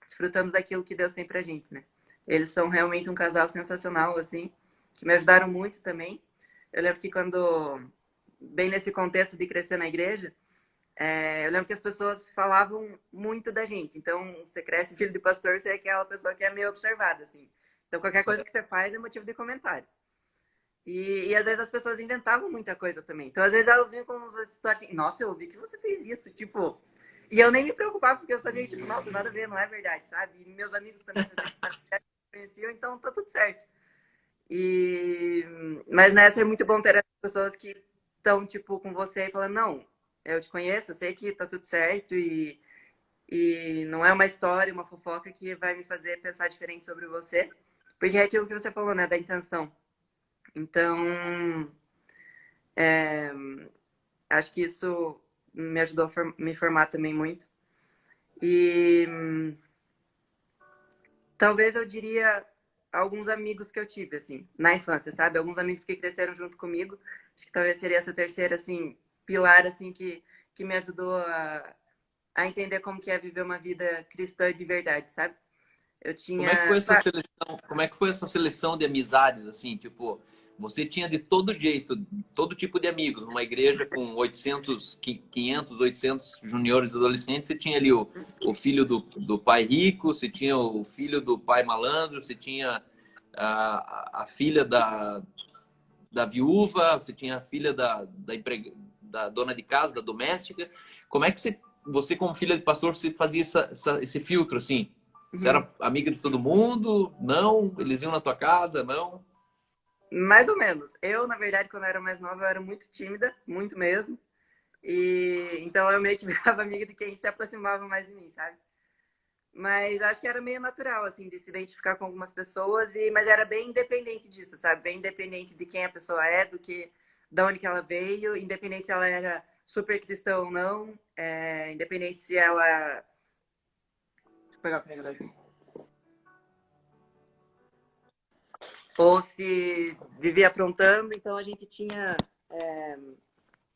desfrutando daquilo que Deus tem pra gente, né? Eles são realmente um casal sensacional, assim, que me ajudaram muito também. Eu lembro que quando, bem nesse contexto de crescer na igreja, eu lembro que as pessoas falavam muito da gente. Então, você cresce filho de pastor, você é aquela pessoa que é meio observada, assim. Então, qualquer coisa que você faz é motivo de comentário. E às vezes as pessoas inventavam muita coisa também. Então, às vezes elas vinham com umas situações assim, nossa, eu ouvi que você fez isso, tipo... E eu nem me preocupava, porque eu sabia que, tipo, nossa, nada a ver, não é verdade, sabe? E meus amigos também conheciam, então tá tudo certo. E... Mas nessa é muito bom ter as pessoas que estão, tipo, com você e falando, não, eu te conheço, eu sei que tá tudo certo e não é uma história, uma fofoca que vai me fazer pensar diferente sobre você. Porque é aquilo que você falou, né, da intenção. Então, acho que isso me ajudou a me formar também muito. E talvez eu diria alguns amigos que eu tive, assim, na infância, sabe? Alguns amigos que cresceram junto comigo. Acho que talvez seria essa terceira, assim, pilar, assim, que me ajudou a entender como que é viver uma vida cristã de verdade, sabe? Eu Como é que foi tinha... essa seleção? Como é que foi essa seleção de amizades assim, tipo, você tinha de todo jeito, todo tipo de amigos, numa igreja com 800, 500, 800 juniores adolescentes, você tinha ali o filho do pai rico, você tinha o filho do pai malandro, você tinha a filha da viúva, você tinha a filha da dona de casa, da doméstica. Como é que você como filha de pastor, você fazia esse filtro assim? Você Uhum. era amiga de todo mundo? Não? Eles iam na tua casa? Não? Mais ou menos. Eu, na verdade, quando eu era mais nova, eu era muito tímida, muito mesmo. E então eu meio que virava amiga de quem se aproximava mais de mim, sabe? Mas acho que era meio natural, assim, de se identificar com algumas pessoas, mas era bem independente disso, sabe? Bem independente de quem a pessoa é, da onde que ela veio, independente se ela era super cristã ou não, independente se ela. Deixa eu pegar o carregador aqui. Ou se vivia aprontando, então a gente tinha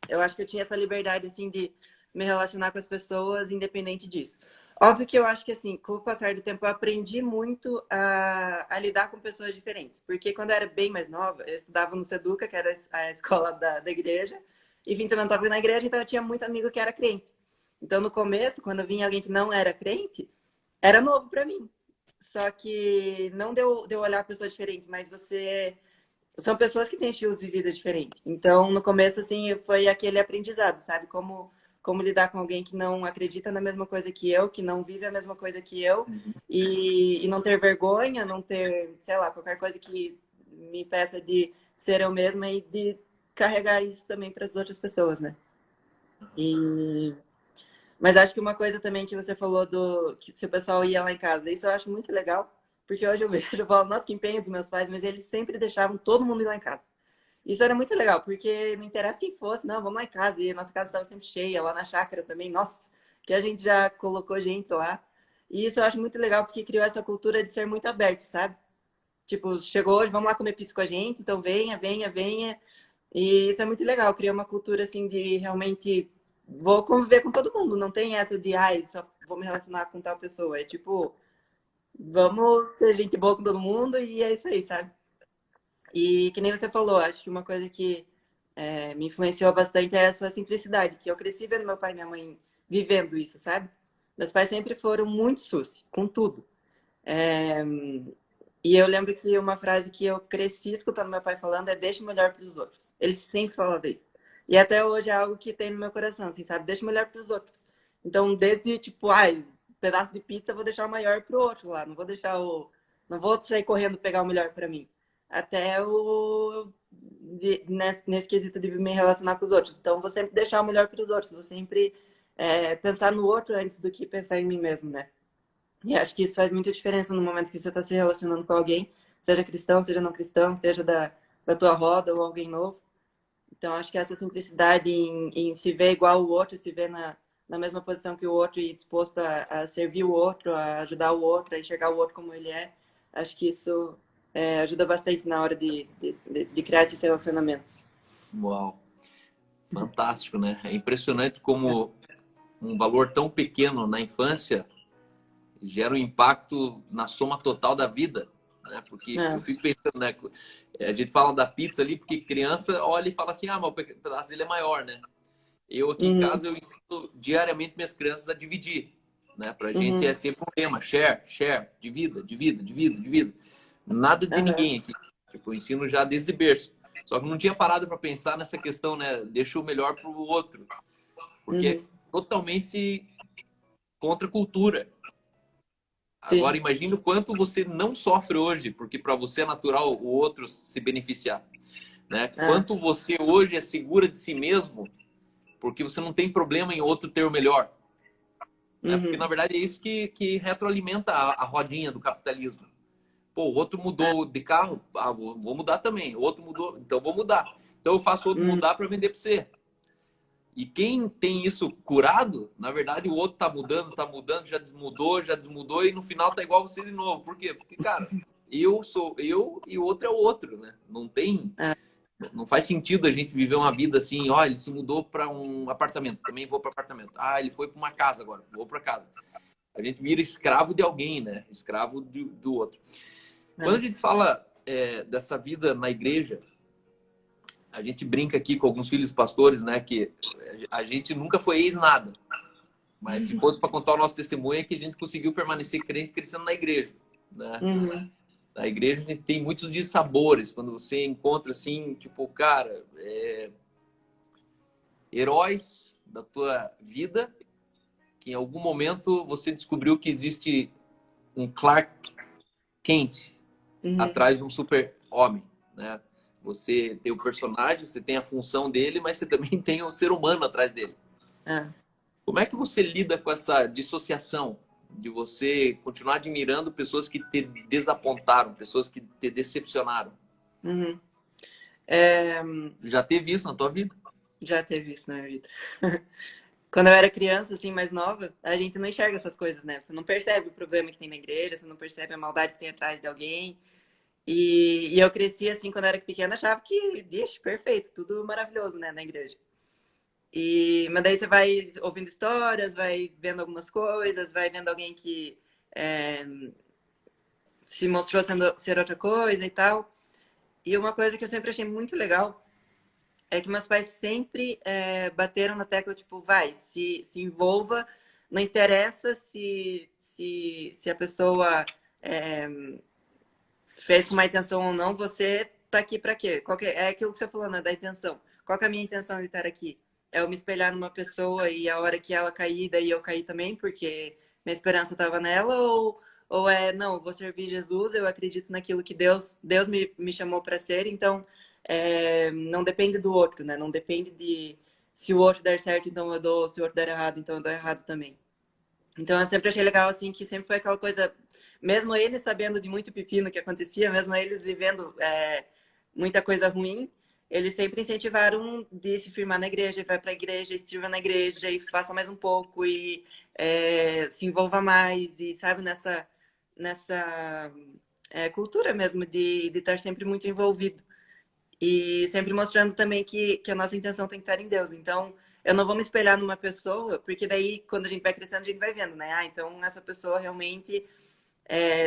Eu acho que eu tinha essa liberdade, assim, de me relacionar com as pessoas independente disso. Óbvio que eu acho que, assim, com o passar do tempo, eu aprendi muito a lidar com pessoas diferentes. Porque quando eu era bem mais nova, eu estudava no Seduca, que era a escola da igreja, e fim de semana eu estava na igreja, então eu tinha muito amigo que era crente. Então, no começo, quando vinha alguém que não era crente, era novo para mim. Só que não deu olhar a pessoa diferente, mas você são pessoas que têm estilos de vida diferentes. Então, no começo, assim, foi aquele aprendizado, sabe? Como lidar com alguém que não acredita na mesma coisa que eu, que não vive a mesma coisa que eu, Uhum. e não ter vergonha, não ter, sei lá, qualquer coisa que me impeça de ser eu mesma e de carregar isso também para as outras pessoas, né? E mas acho que uma coisa também que você falou do que se o pessoal ia lá em casa, isso eu acho muito legal, porque hoje eu vejo, eu falo, nossa, que empenho dos meus pais, mas eles sempre deixavam todo mundo ir lá em casa. Isso era muito legal, porque não interessa quem fosse, não, vamos lá em casa. E a nossa casa estava sempre cheia, lá na chácara também, nossa, que a gente já colocou gente lá. E isso eu acho muito legal, porque criou essa cultura de ser muito aberto, sabe? Tipo, chegou hoje, vamos lá comer pizza com a gente, então venha, venha, venha. E isso é muito legal, criou uma cultura assim de realmente vou conviver com todo mundo, não tem essa de ai, só vou me relacionar com tal pessoa. É tipo, vamos ser gente boa com todo mundo e é isso aí, sabe? E que nem você falou, acho que uma coisa que me influenciou bastante é essa simplicidade, que eu cresci vendo meu pai e minha mãe vivendo isso, sabe? Meus pais sempre foram muito suci, com tudo. É, e eu lembro que uma frase que eu cresci escutando meu pai falando é deixa o melhor para os outros. Ele sempre falava isso. E até hoje é algo que tem no meu coração, assim, sabe? Deixa o melhor para os outros. Então, desde tipo, ai, um pedaço de pizza, eu vou deixar o maior pro outro lá. Não vou deixar o. Não vou sair correndo pegar o melhor para mim. Até nesse quesito de me relacionar com os outros. Então, vou sempre deixar o melhor para os outros. Vou sempre pensar no outro antes do que pensar em mim mesmo, né? E acho que isso faz muita diferença no momento que você está se relacionando com alguém, seja cristão, seja não cristão, seja da tua roda ou alguém novo. Então, acho que essa simplicidade em se ver igual o outro, se ver na mesma posição que o outro e disposto a servir o outro, a ajudar o outro, a enxergar o outro como ele é, acho que isso ajuda bastante na hora de criar esses relacionamentos. Uau, fantástico, né? É impressionante como um valor tão pequeno na infância gera um impacto na soma total da vida, né? Porque eu É. fico pensando, né? A gente fala da pizza ali porque criança olha e fala assim, ah, mas o pedaço dele é maior, né? Eu aqui em Uhum, casa eu ensino diariamente minhas crianças a dividir, né? Pra gente é uhum, sempre um tema, share, share, divida, divida, divida, divida. Nada de uhum, ninguém aqui. Tipo, eu ensino já desde berço. Só que eu não tinha parado para pensar nessa questão, né? Deixa o melhor pro outro, porque é uhum. totalmente contra a cultura. Agora Sim. imagine o quanto você não sofre hoje, porque para você é natural o outro se beneficiar, né? É. Quanto você hoje é segura de si mesmo, porque você não tem problema em outro ter o melhor, né? Porque na Uhum. verdade é isso que retroalimenta a rodinha do capitalismo. Pô, o outro É. mudou de carro, ah, vou mudar também. O outro mudou, então vou mudar. Então eu faço outro Uhum. mudar para vender para você. E quem tem isso curado, na verdade o outro tá mudando, já desmudou e no final tá igual você de novo. Por quê? Porque, cara, eu sou eu e o outro é o outro, né? É. Não faz sentido a gente viver uma vida assim, ó, ele se mudou para um apartamento, também vou para apartamento. Ah, ele foi para uma casa agora, vou para casa. A gente vira escravo de alguém, né? Escravo do outro. Quando a É. gente fala dessa vida na igreja, a gente brinca aqui com alguns filhos pastores, né? Que a gente nunca foi ex-nada. Mas se fosse para contar o nosso testemunho, é que a gente conseguiu permanecer crente crescendo na igreja, né? Uhum. Na igreja a gente tem muitos dissabores. Quando você encontra, assim, tipo, cara, heróis da tua vida, que em algum momento você descobriu que existe um Clark Kent Uhum. atrás de um super-homem, né? Você tem o personagem, você tem a função dele, mas você também tem o ser humano atrás dele. É. Como é que você lida com essa dissociação de você continuar admirando pessoas que te desapontaram, pessoas que te decepcionaram? Uhum. É, Já teve isso na tua vida? já teve isso na minha vida. Quando eu era criança, assim, mais nova, a gente não enxerga essas coisas, né? Você não percebe o problema que tem na igreja, você não percebe a maldade que tem atrás de alguém. E eu cresci, assim, quando eu era pequena, achava que, ixi, perfeito, tudo maravilhoso, né, na igreja. Mas daí você vai ouvindo histórias, vai vendo algumas coisas, vai vendo alguém que é, se mostrou ser outra coisa e tal. E uma coisa que eu sempre achei muito legal é que meus pais sempre bateram na tecla, tipo, vai, se envolva, não interessa se a pessoa é, fez com má intenção ou não, você tá aqui para quê? É aquilo que você falou, né, da intenção. Qual que é a minha intenção de estar aqui? É eu me espelhar numa pessoa e a hora que ela cair, daí eu caí também, porque minha esperança estava nela, ou não, eu vou servir Jesus, eu acredito naquilo que Deus me chamou para ser, então não depende do outro, né? Não depende de se o outro der certo, então eu dou, se o outro der errado, então eu dou errado também. Então eu sempre achei legal, assim, que sempre foi aquela coisa, mesmo eles sabendo de muito pepino que acontecia, mesmo eles vivendo muita coisa ruim, eles sempre incentivaram de se firmar na igreja, vai para a igreja, estiva na igreja e faça mais um pouco e se envolva mais e sabe nessa cultura mesmo de estar sempre muito envolvido. E sempre mostrando também que a nossa intenção tem que estar em Deus. Então, eu não vou me espelhar numa pessoa, porque daí, quando a gente vai crescendo, a gente vai vendo, né? Ah, então essa pessoa realmente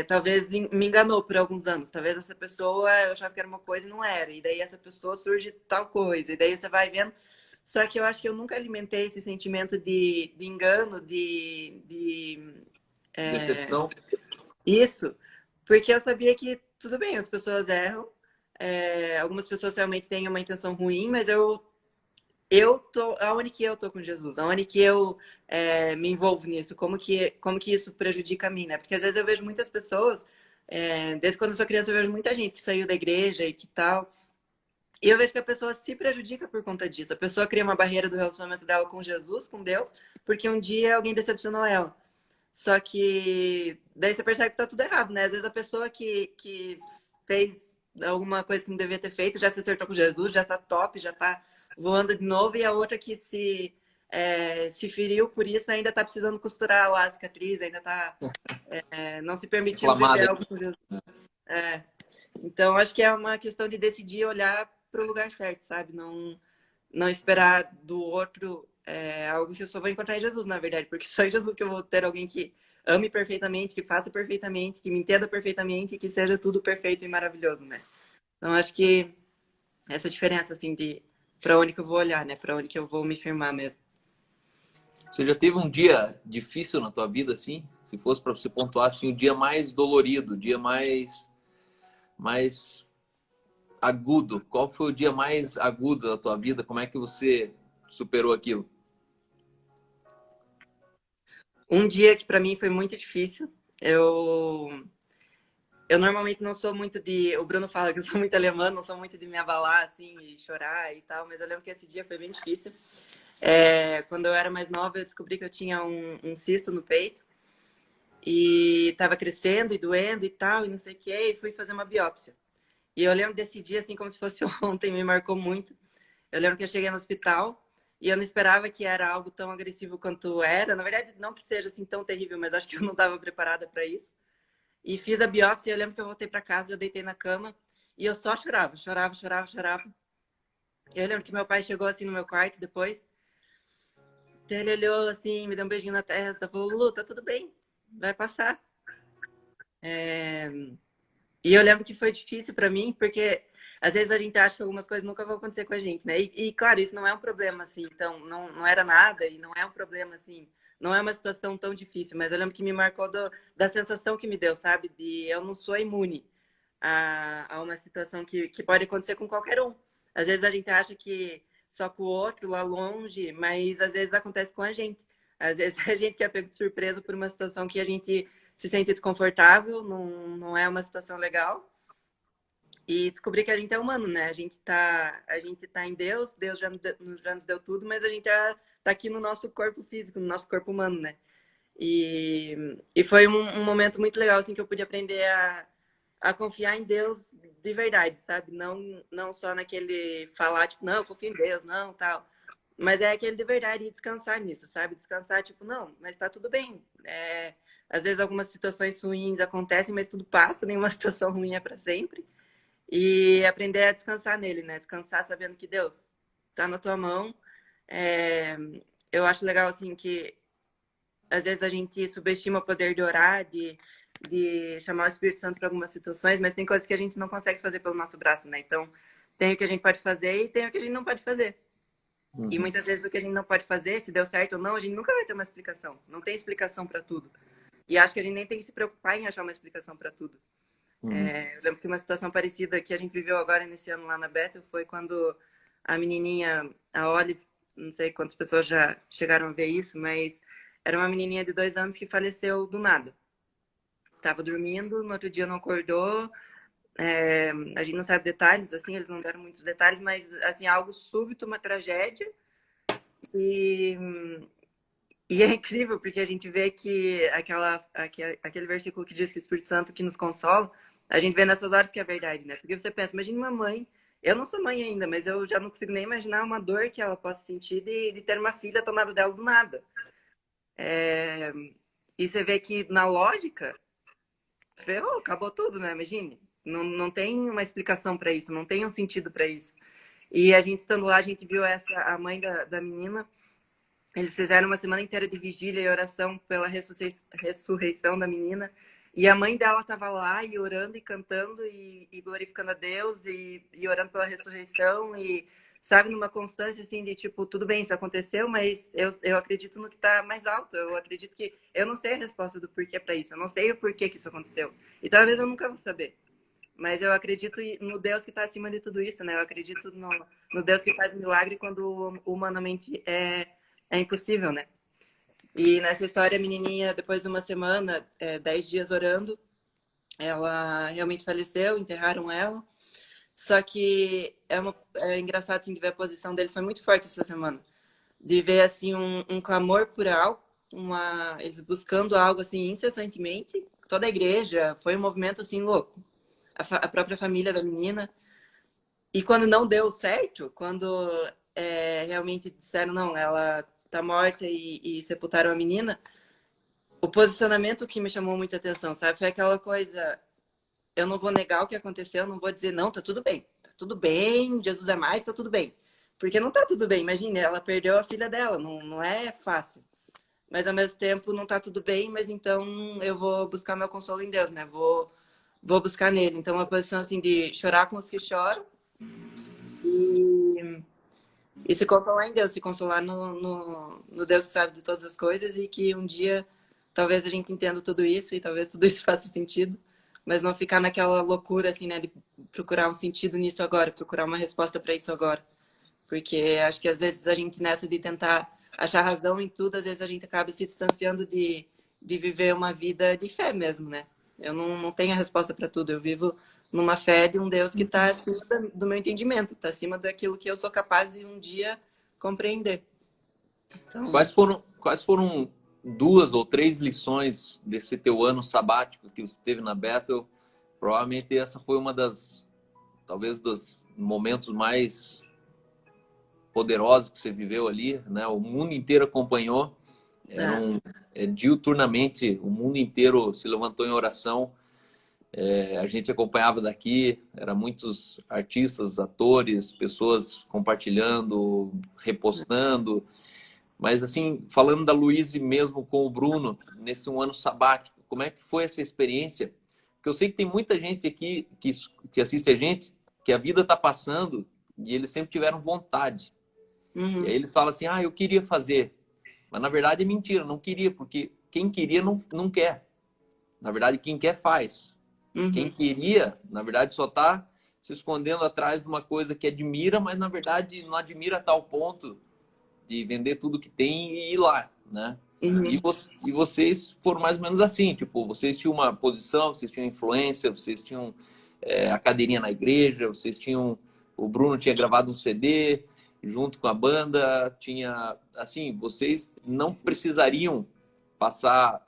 talvez me enganou por alguns anos. Talvez essa pessoa eu achava que era uma coisa e não era. E daí essa pessoa surge tal coisa. E daí você vai vendo. Só que eu acho que eu nunca alimentei esse sentimento de engano, Decepção? isso, porque eu sabia que tudo bem, as pessoas erram, algumas pessoas realmente têm uma intenção ruim, mas eu tô, aonde que eu tô com Jesus? Aonde que eu me envolvo nisso? Como que isso prejudica a mim, né? Porque às vezes eu vejo muitas pessoas, desde quando eu sou criança, eu vejo muita gente que saiu da igreja e que tal, e eu vejo que a pessoa se prejudica por conta disso. A pessoa cria uma barreira do relacionamento dela com Jesus, com Deus, porque um dia alguém decepcionou ela. Só que daí você percebe que tá tudo errado, né? Às vezes a pessoa que fez alguma coisa que não devia ter feito já se acertou com Jesus, já tá top, já tá voando de novo, e a outra que se feriu por isso ainda tá precisando costurar lá a cicatriz, ainda tá não se permitiu viver Reclamada. algo com Jesus. É. Então, acho que é uma questão de decidir olhar para o lugar certo, sabe? Não esperar do outro algo que eu só vou encontrar em Jesus, na verdade, porque só em Jesus que eu vou ter alguém que ame perfeitamente, que faça perfeitamente, que me entenda perfeitamente e que seja tudo perfeito e maravilhoso, né? Então, acho que essa diferença, assim, de para onde que eu vou olhar, né? Para onde que eu vou me firmar mesmo. Você já teve um dia difícil na tua vida, assim? Se fosse para você pontuar, assim, o dia mais dolorido, o dia mais agudo. Qual foi o dia mais agudo da tua vida? Como é que você superou aquilo? Um dia que para mim foi muito difícil, eu normalmente não sou muito de. O Bruno fala que eu sou muito alemã, não sou muito de me abalar assim e chorar e tal, mas eu lembro que esse dia foi bem difícil. Quando eu era mais nova, eu descobri que eu tinha um cisto no peito e estava crescendo e doendo e tal, e não sei o que, e fui fazer uma biópsia. E eu lembro desse dia assim como se fosse ontem, me marcou muito. Eu lembro que eu cheguei no hospital e eu não esperava que era algo tão agressivo quanto era. Na verdade, não que seja assim tão terrível, mas acho que eu não estava preparada para isso. E fiz a biópsia, e eu lembro que eu voltei para casa, eu deitei na cama e eu só chorava, chorava, chorava, chorava. Eu lembro que meu pai chegou assim no meu quarto depois, então ele olhou assim, me deu um beijinho na testa, falou: Lu, tá tudo bem, vai passar. É... E eu lembro que foi difícil para mim, porque às vezes a gente acha que algumas coisas nunca vão acontecer com a gente, né? Claro, isso não é um problema assim, então não era nada e não é um problema assim, não é uma situação tão difícil, mas eu lembro que me marcou da sensação que me deu, sabe? De eu não sou imune a uma situação que pode acontecer com qualquer um. Às vezes a gente acha que só com o outro lá longe, mas às vezes acontece com a gente. Às vezes a gente que é pego de surpresa por uma situação que a gente se sente desconfortável, não é uma situação legal. E descobrir que a gente é humano, né? A gente tá em Deus, Deus já nos deu tudo, mas a gente tá aqui no nosso corpo físico, no nosso corpo humano, né? E foi um momento muito legal, assim, que eu pude aprender a confiar em Deus de verdade, sabe? Não só naquele falar, tipo, não, eu confio em Deus, não, tal. Mas é aquele de verdade e descansar nisso, sabe? Descansar, tipo, não, mas tá tudo bem. Às vezes algumas situações ruins acontecem, mas tudo passa, nenhuma situação ruim é para sempre. E aprender a descansar nele, né? Descansar sabendo que Deus tá na tua mão É, eu acho legal, assim, que às vezes a gente subestima o poder de orar, de chamar o Espírito Santo para algumas situações, mas tem coisas que a gente não consegue fazer pelo nosso braço, né? Então, tem o que a gente pode fazer e tem o que a gente não pode fazer. E Uhum, muitas vezes o que a gente não pode fazer, se deu certo ou não, a gente nunca vai ter uma explicação. Não tem explicação para tudo. E acho que a gente nem tem que se preocupar em achar uma explicação para tudo. uhum, Eu lembro que uma situação parecida que a gente viveu agora nesse ano lá na Bethel foi quando a menininha, a Olive, não sei quantas pessoas já chegaram a ver isso, mas era uma menininha de 2 anos que faleceu do nada. Tava dormindo, no outro dia não acordou. A gente não sabe detalhes, assim, eles não deram muitos detalhes, mas assim, algo súbito, uma tragédia. E, e é incrível, porque a gente vê que aquele versículo que diz que o Espírito Santo que nos consola, a gente vê nessas horas que é verdade, né? Porque você pensa, imagina uma mãe, eu não sou mãe ainda, mas eu já não consigo nem imaginar uma dor que ela possa sentir de ter uma filha tomada dela do nada. É, e você vê que na lógica, ferrou, acabou tudo, né? Imagine. Não, não tem uma explicação para isso, não tem um sentido para isso. E a gente estando lá, a gente viu a mãe da menina. Eles fizeram uma semana inteira de vigília e oração pela ressurreição da menina. E a mãe dela estava lá e orando e cantando e glorificando a Deus e orando pela ressurreição. E, sabe, numa constância assim de tipo, tudo bem, isso aconteceu, mas eu acredito no que está mais alto. Eu acredito que eu não sei a resposta do porquê para isso. Eu não sei o porquê que isso aconteceu. E talvez eu nunca vou saber. Mas eu acredito no Deus que está acima de tudo isso, né? Eu acredito no Deus que faz milagre quando humanamente é impossível, né? E nessa história, a menininha, depois de uma semana, 10 dias orando, ela realmente faleceu, enterraram ela. Só que é engraçado assim, de ver a posição deles, foi muito forte essa semana. De ver assim um clamor por algo, eles buscando algo assim incessantemente. Toda a igreja, foi um movimento assim louco. A própria família da menina. E quando não deu certo, quando realmente disseram, não, ela tá morta e sepultaram a menina, o posicionamento que me chamou muita atenção, sabe? Foi aquela coisa, eu não vou negar o que aconteceu, eu não vou dizer, não, tá tudo bem, Jesus é mais, tá tudo bem. Porque não tá tudo bem, imagine, ela perdeu a filha dela, não, não é fácil. Mas ao mesmo tempo não tá tudo bem, mas então eu vou buscar meu consolo em Deus, né? Vou buscar nele. Então, uma posição assim de chorar com os que choram e E se consolar em Deus, se consolar no Deus que sabe de todas as coisas e que um dia talvez a gente entenda tudo isso e talvez tudo isso faça sentido, mas não ficar naquela loucura assim, né, de procurar um sentido nisso agora, procurar uma resposta para isso agora. Porque acho que às vezes a gente nessa de tentar achar razão em tudo, às vezes a gente acaba se distanciando de viver uma vida de fé mesmo, né? Eu não tenho a resposta para tudo, eu vivo numa fé de um Deus que está acima do meu entendimento, está acima daquilo que eu sou capaz de um dia compreender. Então, quais foram duas ou três lições desse teu ano sabático que você teve na Bethel? Provavelmente essa foi uma das, talvez, dos momentos mais poderosos que você viveu ali, né? O mundo inteiro acompanhou, né? diuturnamente, o mundo inteiro se levantou em oração. A gente acompanhava daqui, eram muitos artistas, atores, pessoas compartilhando, repostando. Mas assim, falando da Luíse mesmo com o Bruno, nesse um ano sabático, como é que foi essa experiência? Porque eu sei que tem muita gente aqui que assiste a gente, que a vida está passando e eles sempre tiveram vontade. E aí Uhum, eles falam assim, eu queria fazer. Mas na verdade é mentira, não queria, porque quem queria não quer. Na verdade, quem quer faz. Quem uhum, queria, na verdade, só está se escondendo atrás de uma coisa que admira, mas na verdade não admira a tal ponto de vender tudo que tem e ir lá, né? uhum, E vocês foram mais ou menos assim, tipo, vocês tinham uma posição, vocês tinham influência, vocês tinham a cadeirinha na igreja, vocês tinham, o Bruno tinha gravado um CD junto com a banda, tinha, assim, vocês não precisariam passar,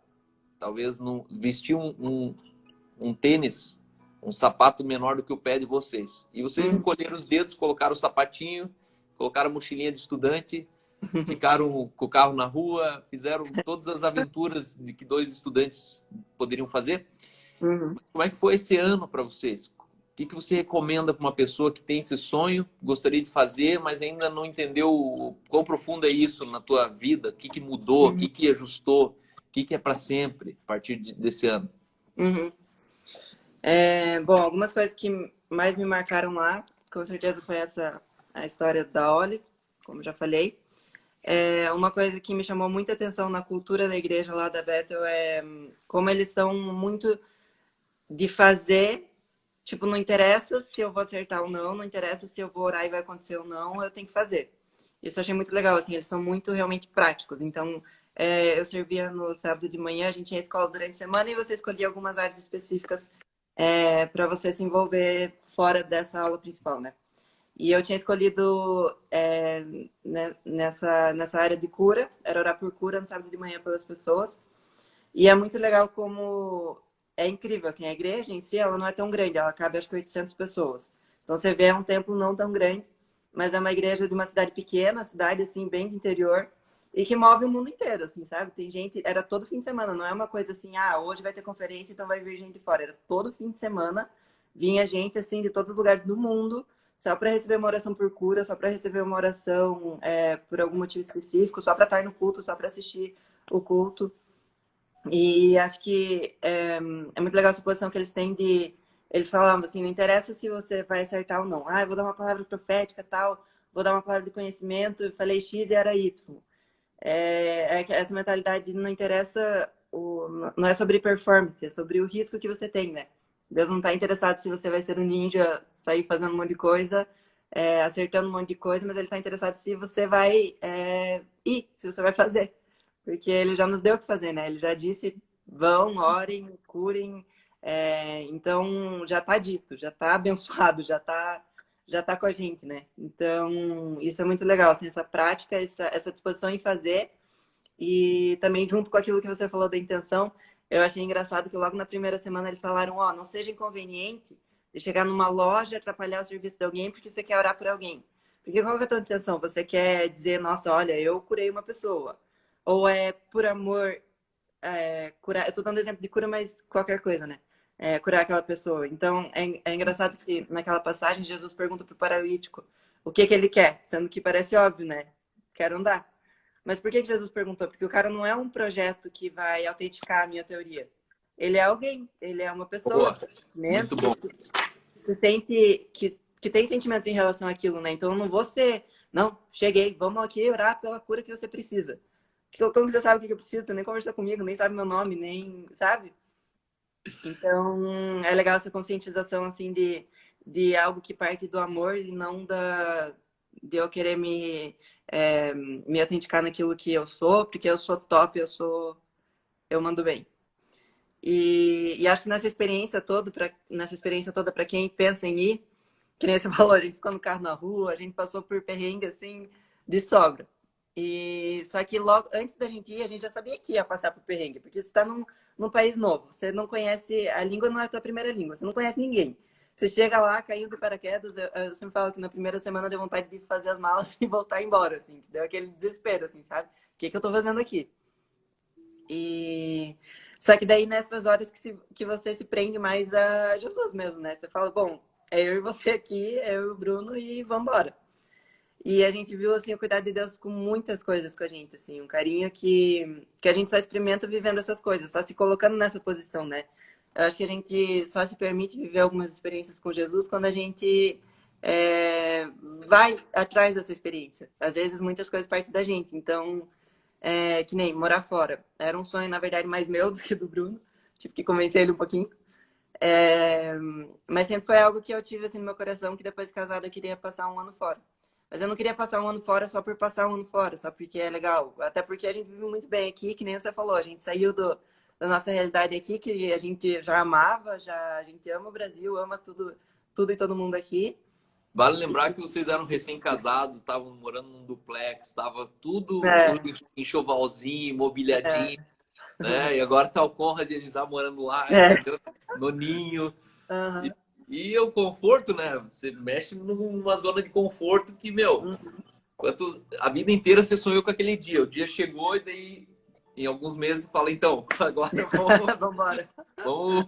talvez, vestir um tênis, um sapato menor do que o pé de vocês. E vocês uhum. encolheram os dedos, colocaram o sapatinho, colocaram a mochilinha de estudante, ficaram com o carro na rua, fizeram todas as aventuras de que dois estudantes poderiam fazer. Uhum. Como é que foi esse ano para vocês? que você recomenda para uma pessoa que tem esse sonho, gostaria de fazer, mas ainda não entendeu quão profundo é isso na tua vida? O que mudou? O Uhum. que ajustou? O que é para sempre a partir desse ano? Uhum. Bom, algumas coisas que mais me marcaram lá, com certeza foi a história da Olive, como já falei. Uma coisa que me chamou muita atenção na cultura da igreja lá da Bethel é como eles são muito de fazer, tipo, não interessa se eu vou acertar ou não, não interessa se eu vou orar e vai acontecer ou não, eu tenho que fazer. Isso eu achei muito legal, assim, eles são muito realmente práticos. Então, eu servia no sábado de manhã, a gente tinha escola durante a semana e você escolhia algumas áreas específicas para você se envolver fora dessa aula principal, né? E eu tinha escolhido nessa área de cura, era orar por cura no sábado de manhã pelas pessoas. E é muito legal como é incrível, assim, a igreja em si, ela não é tão grande, ela cabe acho que 800 pessoas. Então você vê, é um templo não tão grande, mas é uma igreja de uma cidade pequena, cidade assim bem do interior e que move o mundo inteiro, assim, sabe? Tem gente, era todo fim de semana, não é uma coisa assim, ah, hoje vai ter conferência, então vai vir gente de fora. Era todo fim de semana, vinha gente assim de todos os lugares do mundo, só para receber uma oração por cura, só para receber uma oração por algum motivo específico, só para estar no culto, só para assistir o culto. E acho que é muito legal essa posição que eles têm de... Eles falavam assim, não interessa se você vai acertar ou não. Ah, eu vou dar uma palavra profética tal, vou dar uma palavra de conhecimento, eu falei X e era Y. Que essa mentalidade não interessa, não é sobre performance, é sobre o risco que você tem, né? Deus não está interessado se você vai ser um ninja, sair fazendo um monte de coisa, acertando um monte de coisa, mas ele está interessado se você vai ir, se você vai fazer. Porque ele já nos deu o que fazer, né? Ele já disse, vão, orem, curem. Então, já está dito, já está abençoado, já tá com a gente, né? Então, isso é muito legal, assim, essa prática, essa disposição em fazer. E também, junto com aquilo que você falou da intenção, eu achei engraçado que logo na primeira semana eles falaram, ó, não seja inconveniente de chegar numa loja, atrapalhar o serviço de alguém porque você quer orar por alguém. Porque qual que é a tua intenção? Você quer dizer, nossa, olha, eu curei uma pessoa. Ou é por amor, curar. Eu tô dando exemplo de cura, mas qualquer coisa, né? Curar aquela pessoa. Então, é engraçado que naquela passagem Jesus pergunta pro paralítico o que ele quer, sendo que parece óbvio, né? Quero andar. Mas por que Jesus perguntou? Porque o cara não é um projeto que vai autenticar a minha teoria. Ele é alguém, ele é uma pessoa Boa, que tem muito sentimentos, bom. se sente, que tem sentimentos em relação àquilo, né? Então eu não vou ser, não, cheguei, vamos aqui orar pela cura que você precisa. Como você sabe o que eu preciso? Você nem conversou comigo, nem sabe meu nome, nem sabe? Então é legal essa conscientização assim de algo que parte do amor e não de eu querer me autenticar naquilo que eu sou, porque eu sou top, eu mando bem. E acho que nessa experiência toda, para quem pensa em ir, que nem você falou, a gente ficou no carro na rua, a gente passou por perrengue assim de sobra. E só que logo antes da gente ir, a gente já sabia que ia passar por perrengue, porque você está num país novo, você não conhece, a língua não é a tua primeira língua, você não conhece ninguém. Você chega lá, caindo de paraquedas, eu sempre falo que na primeira semana deu vontade de fazer as malas e voltar embora, assim, que deu aquele desespero, assim, sabe? O que eu tô fazendo aqui? E só que daí nessas horas que você se prende mais a Jesus mesmo, né? Você fala, bom, é eu e você aqui, é eu e o Bruno e vambora. E a gente viu assim o cuidado de Deus com muitas coisas com a gente, assim, um carinho que a gente só experimenta vivendo essas coisas, só se colocando nessa posição, né? Eu acho que a gente só se permite viver algumas experiências com Jesus quando a gente vai atrás dessa experiência. Às vezes muitas coisas partem da gente, então que nem morar fora. Era um sonho, na verdade, mais meu do que do Bruno. Tive que convencer ele um pouquinho. Mas sempre foi algo que eu tive assim no meu coração, que depois de casado eu queria passar um ano fora. Mas eu não queria passar um ano fora só por passar um ano fora, só porque é legal. Até porque a gente vive muito bem aqui, que nem você falou. A gente saiu da nossa realidade aqui, que a gente já amava, a gente ama o Brasil, ama tudo e todo mundo aqui. Vale lembrar que vocês eram recém-casados, estavam morando num duplex, estava tudo É, enxovalzinho, é, mobiliadinho, né? E agora tá o Conrad e a Gisá morando lá, é. entendeu? No ninho. E, Uhum, e o conforto, né? Você mexe numa zona de conforto que, meu, a vida inteira você sonhou com aquele dia. O dia chegou e daí, em alguns meses, fala, então, agora vamos, vambora. vamos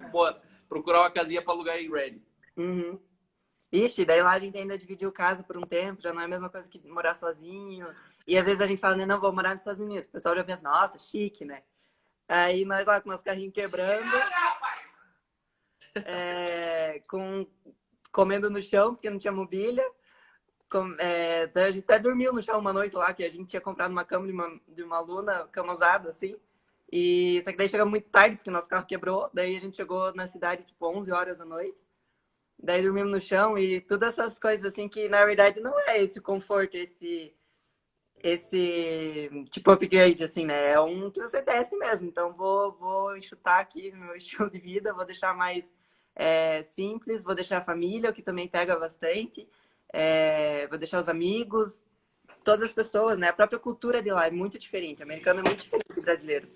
procurar uma casinha para alugar aí ready. Uhum. Ixi, daí lá a gente ainda dividiu casa por um tempo, já não é a mesma coisa que morar sozinho. E às vezes a gente fala, né, não, vou morar nos Estados Unidos. O pessoal já pensa, nossa, chique, né? Aí nós lá com o nosso carrinho quebrando, com, comendo no chão, porque não tinha mobília. A gente até dormiu no chão uma noite lá, que a gente tinha comprado uma cama de uma aluna, cama usada, assim. E só que daí chegou muito tarde, porque nosso carro quebrou. Daí a gente chegou na cidade, tipo, 11 horas da noite. Daí dormimos no chão e todas essas coisas, assim, que na verdade não é esse conforto, esse tipo upgrade, assim, né? É um que você desce mesmo. Então vou enxutar aqui meu estilo de vida, vou deixar mais simples, vou deixar a família, o que também pega bastante, vou deixar os amigos, todas as pessoas, né? A própria cultura de lá é muito diferente. O americano é muito diferente do brasileiro.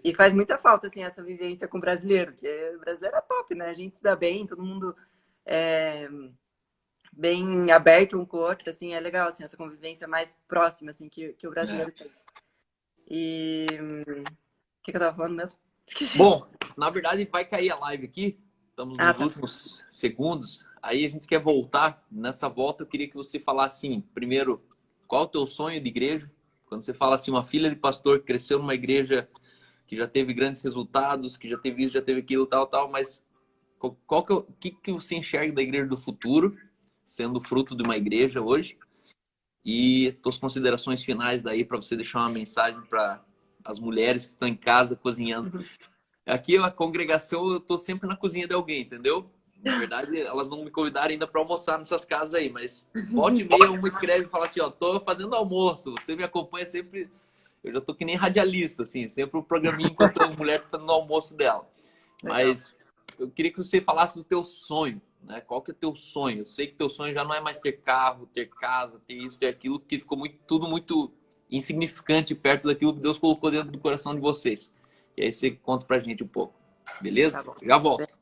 E faz muita falta, assim, essa vivência com o brasileiro, que o brasileiro é top, né? A gente se dá bem, todo mundo é bem aberto um com o outro, assim, é legal, assim, essa convivência mais próxima, assim, que o brasileiro tem. E o que eu tava falando mesmo? Esqueci. Bom, na verdade vai cair a live aqui. Estamos Ah, nos tá. últimos segundos. Aí a gente quer voltar. Nessa volta eu queria que você falasse assim, primeiro, qual é o teu sonho de igreja? Quando você fala assim, uma filha de pastor que cresceu numa igreja que já teve grandes resultados, que já teve isso, já teve aquilo, tal, tal, mas qual que você enxerga da igreja do futuro, sendo fruto de uma igreja hoje? E suas considerações finais daí para você deixar uma mensagem para as mulheres que estão em casa cozinhando. Uhum. Aqui a congregação, eu tô sempre na cozinha de alguém, entendeu? Na verdade, elas não me convidaram ainda para almoçar nessas casas aí, mas volta e meia uma escreve e fala assim, ó, tô fazendo almoço, você me acompanha sempre, eu já tô que nem radialista, assim, sempre o programinha enquanto a mulher tá fazendo o almoço dela. Legal. Mas eu queria que você falasse do teu sonho, né? Qual que é o teu sonho? Eu sei que teu sonho já não é mais ter carro, ter casa, ter isso, ter aquilo, porque ficou tudo muito insignificante perto daquilo que Deus colocou dentro do coração de vocês. E aí você conta pra gente um pouco. Tá Beleza? bom. Já volto.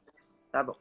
Tá bom.